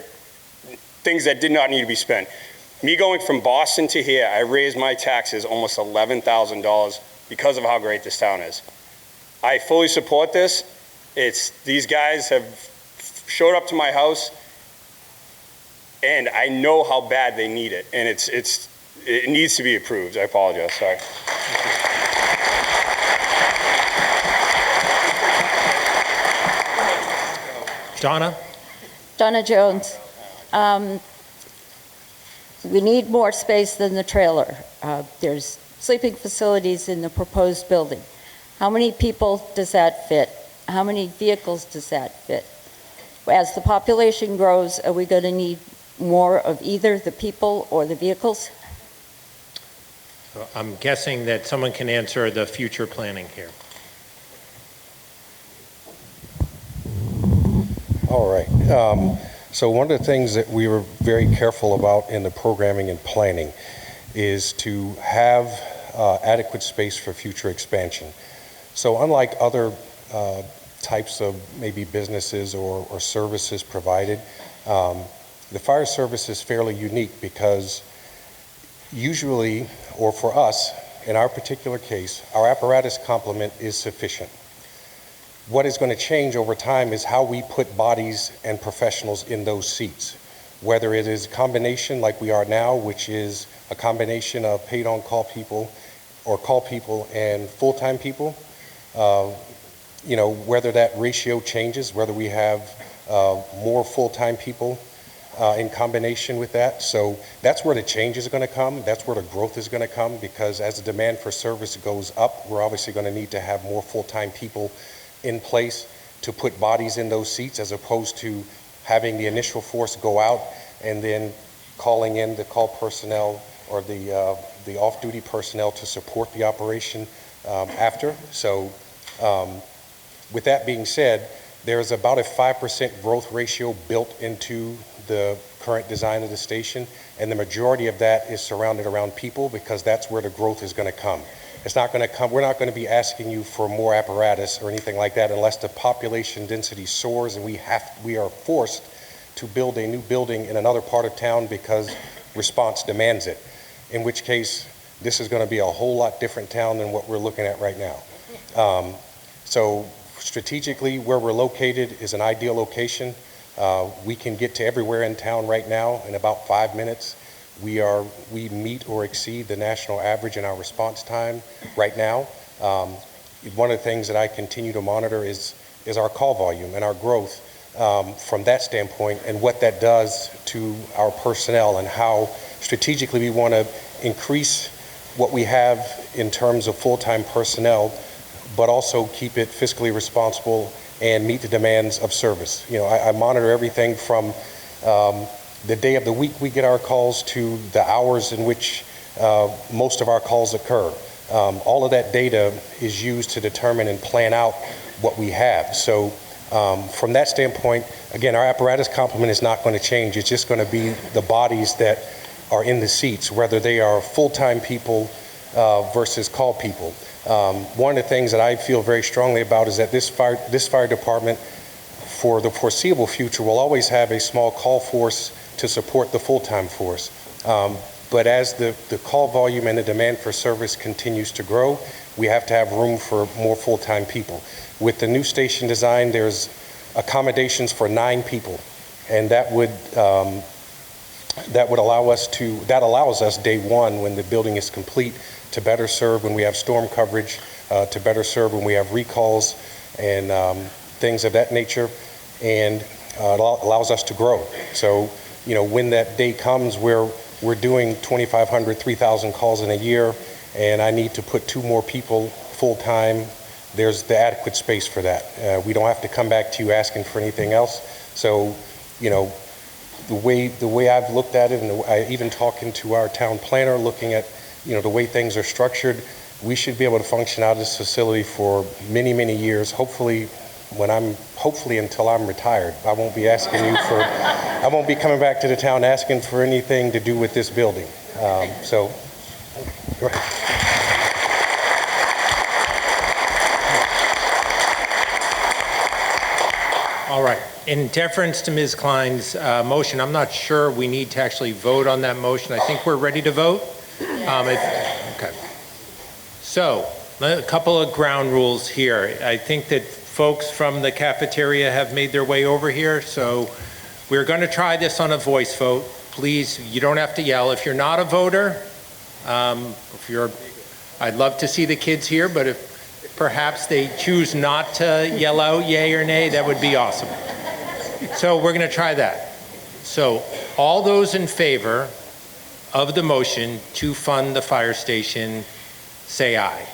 things that did not need to be spent. Me going from Boston to here, I raised my taxes almost $11,000 because of how great this town is. I fully support this. These guys have showed up to my house, and I know how bad they need it, and it needs to be approved. I apologize, sorry. Donna? Donna Jones. We need more space than the trailer. There's sleeping facilities in the proposed building. How many people does that fit? How many vehicles does that fit? As the population grows, are we going to need more of either the people or the vehicles? I'm guessing that someone can answer the future planning here. All right. So one of the things that we were very careful about in the programming and planning is to have adequate space for future expansion. So unlike other types of maybe businesses or services provided, the fire service is fairly unique because usually, or for us, in our particular case, our apparatus complement is sufficient. What is going to change over time is how we put bodies and professionals in those seats. Whether it is a combination like we are now, which is a combination of paid on-call people or call people and full-time people, whether that ratio changes, whether we have more full-time people in combination with that. So that's where the change is going to come. That's where the growth is going to come, because as the demand for service goes up, we're obviously going to need to have more full-time people in place to put bodies in those seats, as opposed to having the initial force go out and then calling in the call personnel or the off-duty personnel to support the operation after. So with that being said, there's about a 5% growth ratio built into the current design of the station, and the majority of that is surrounded around people, because that's where the growth is going to come. It's not going to come, we're not going to be asking you for more apparatus or anything like that unless the population density soars and we are forced to build a new building in another part of town because response demands it, in which case this is going to be a whole lot different town than what we're looking at right now. So strategically, where we're located is an ideal location. We can get to everywhere in town right now in about 5 minutes. We meet or exceed the national average in our response time right now. One of the things that I continue to monitor is our call volume and our growth from that standpoint, and what that does to our personnel, and how strategically we want to increase what we have in terms of full-time personnel, but also keep it fiscally responsible and meet the demands of service. I monitor everything from the day of the week we get our calls to the hours in which most of our calls occur. All of that data is used to determine and plan out what we have. So from that standpoint, again, our apparatus complement is not going to change. It's just going to be the bodies that are in the seats, whether they are full-time people versus call people. One of the things that I feel very strongly about is that this fire department, for the foreseeable future, will always have a small call force to support the full-time force. But as the call volume and the demand for service continues to grow, we have to have room for more full-time people. With the new station design, there's accommodations for 9 people, and that allows us day one, when the building is complete, to better serve when we have storm coverage, to better serve when we have recalls and things of that nature, and allows us to grow. So, when that day comes where we're doing 2,500, 3,000 calls in a year, and I need to put 2 more people full-time, there's the adequate space for that. We don't have to come back to you asking for anything else. So, the way I've looked at it, and I even talking to our town planner, looking at the way things are structured, we should be able to function out of this facility for many, many years. Hopefully until I'm retired. I won't be asking you for, I won't be coming back to the town asking for anything to do with this building. So, go ahead. All right. In deference to Ms. Klein's motion, I'm not sure we need to actually vote on that motion. I think we're ready to vote. Okay. So, a couple of ground rules here. I think that folks from the cafeteria have made their way over here, so we're going to try this on a voice vote. Please, you don't have to yell. If you're not a voter, I'd love to see the kids here, but if perhaps they choose not to yell out yay or nay, that would be awesome. So we're going to try that. So All those in favor of the motion to fund the fire station, say aye.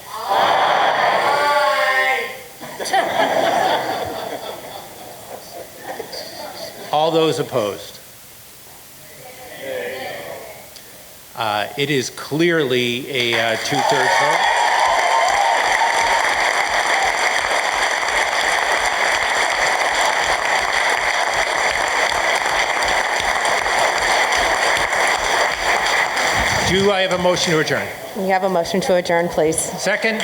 All those opposed? It is clearly a two-thirds vote. Do I have a motion to adjourn? We have a motion to adjourn, please. Second?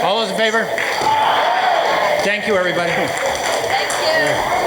All those in favor? Thank you, everybody. Thank you.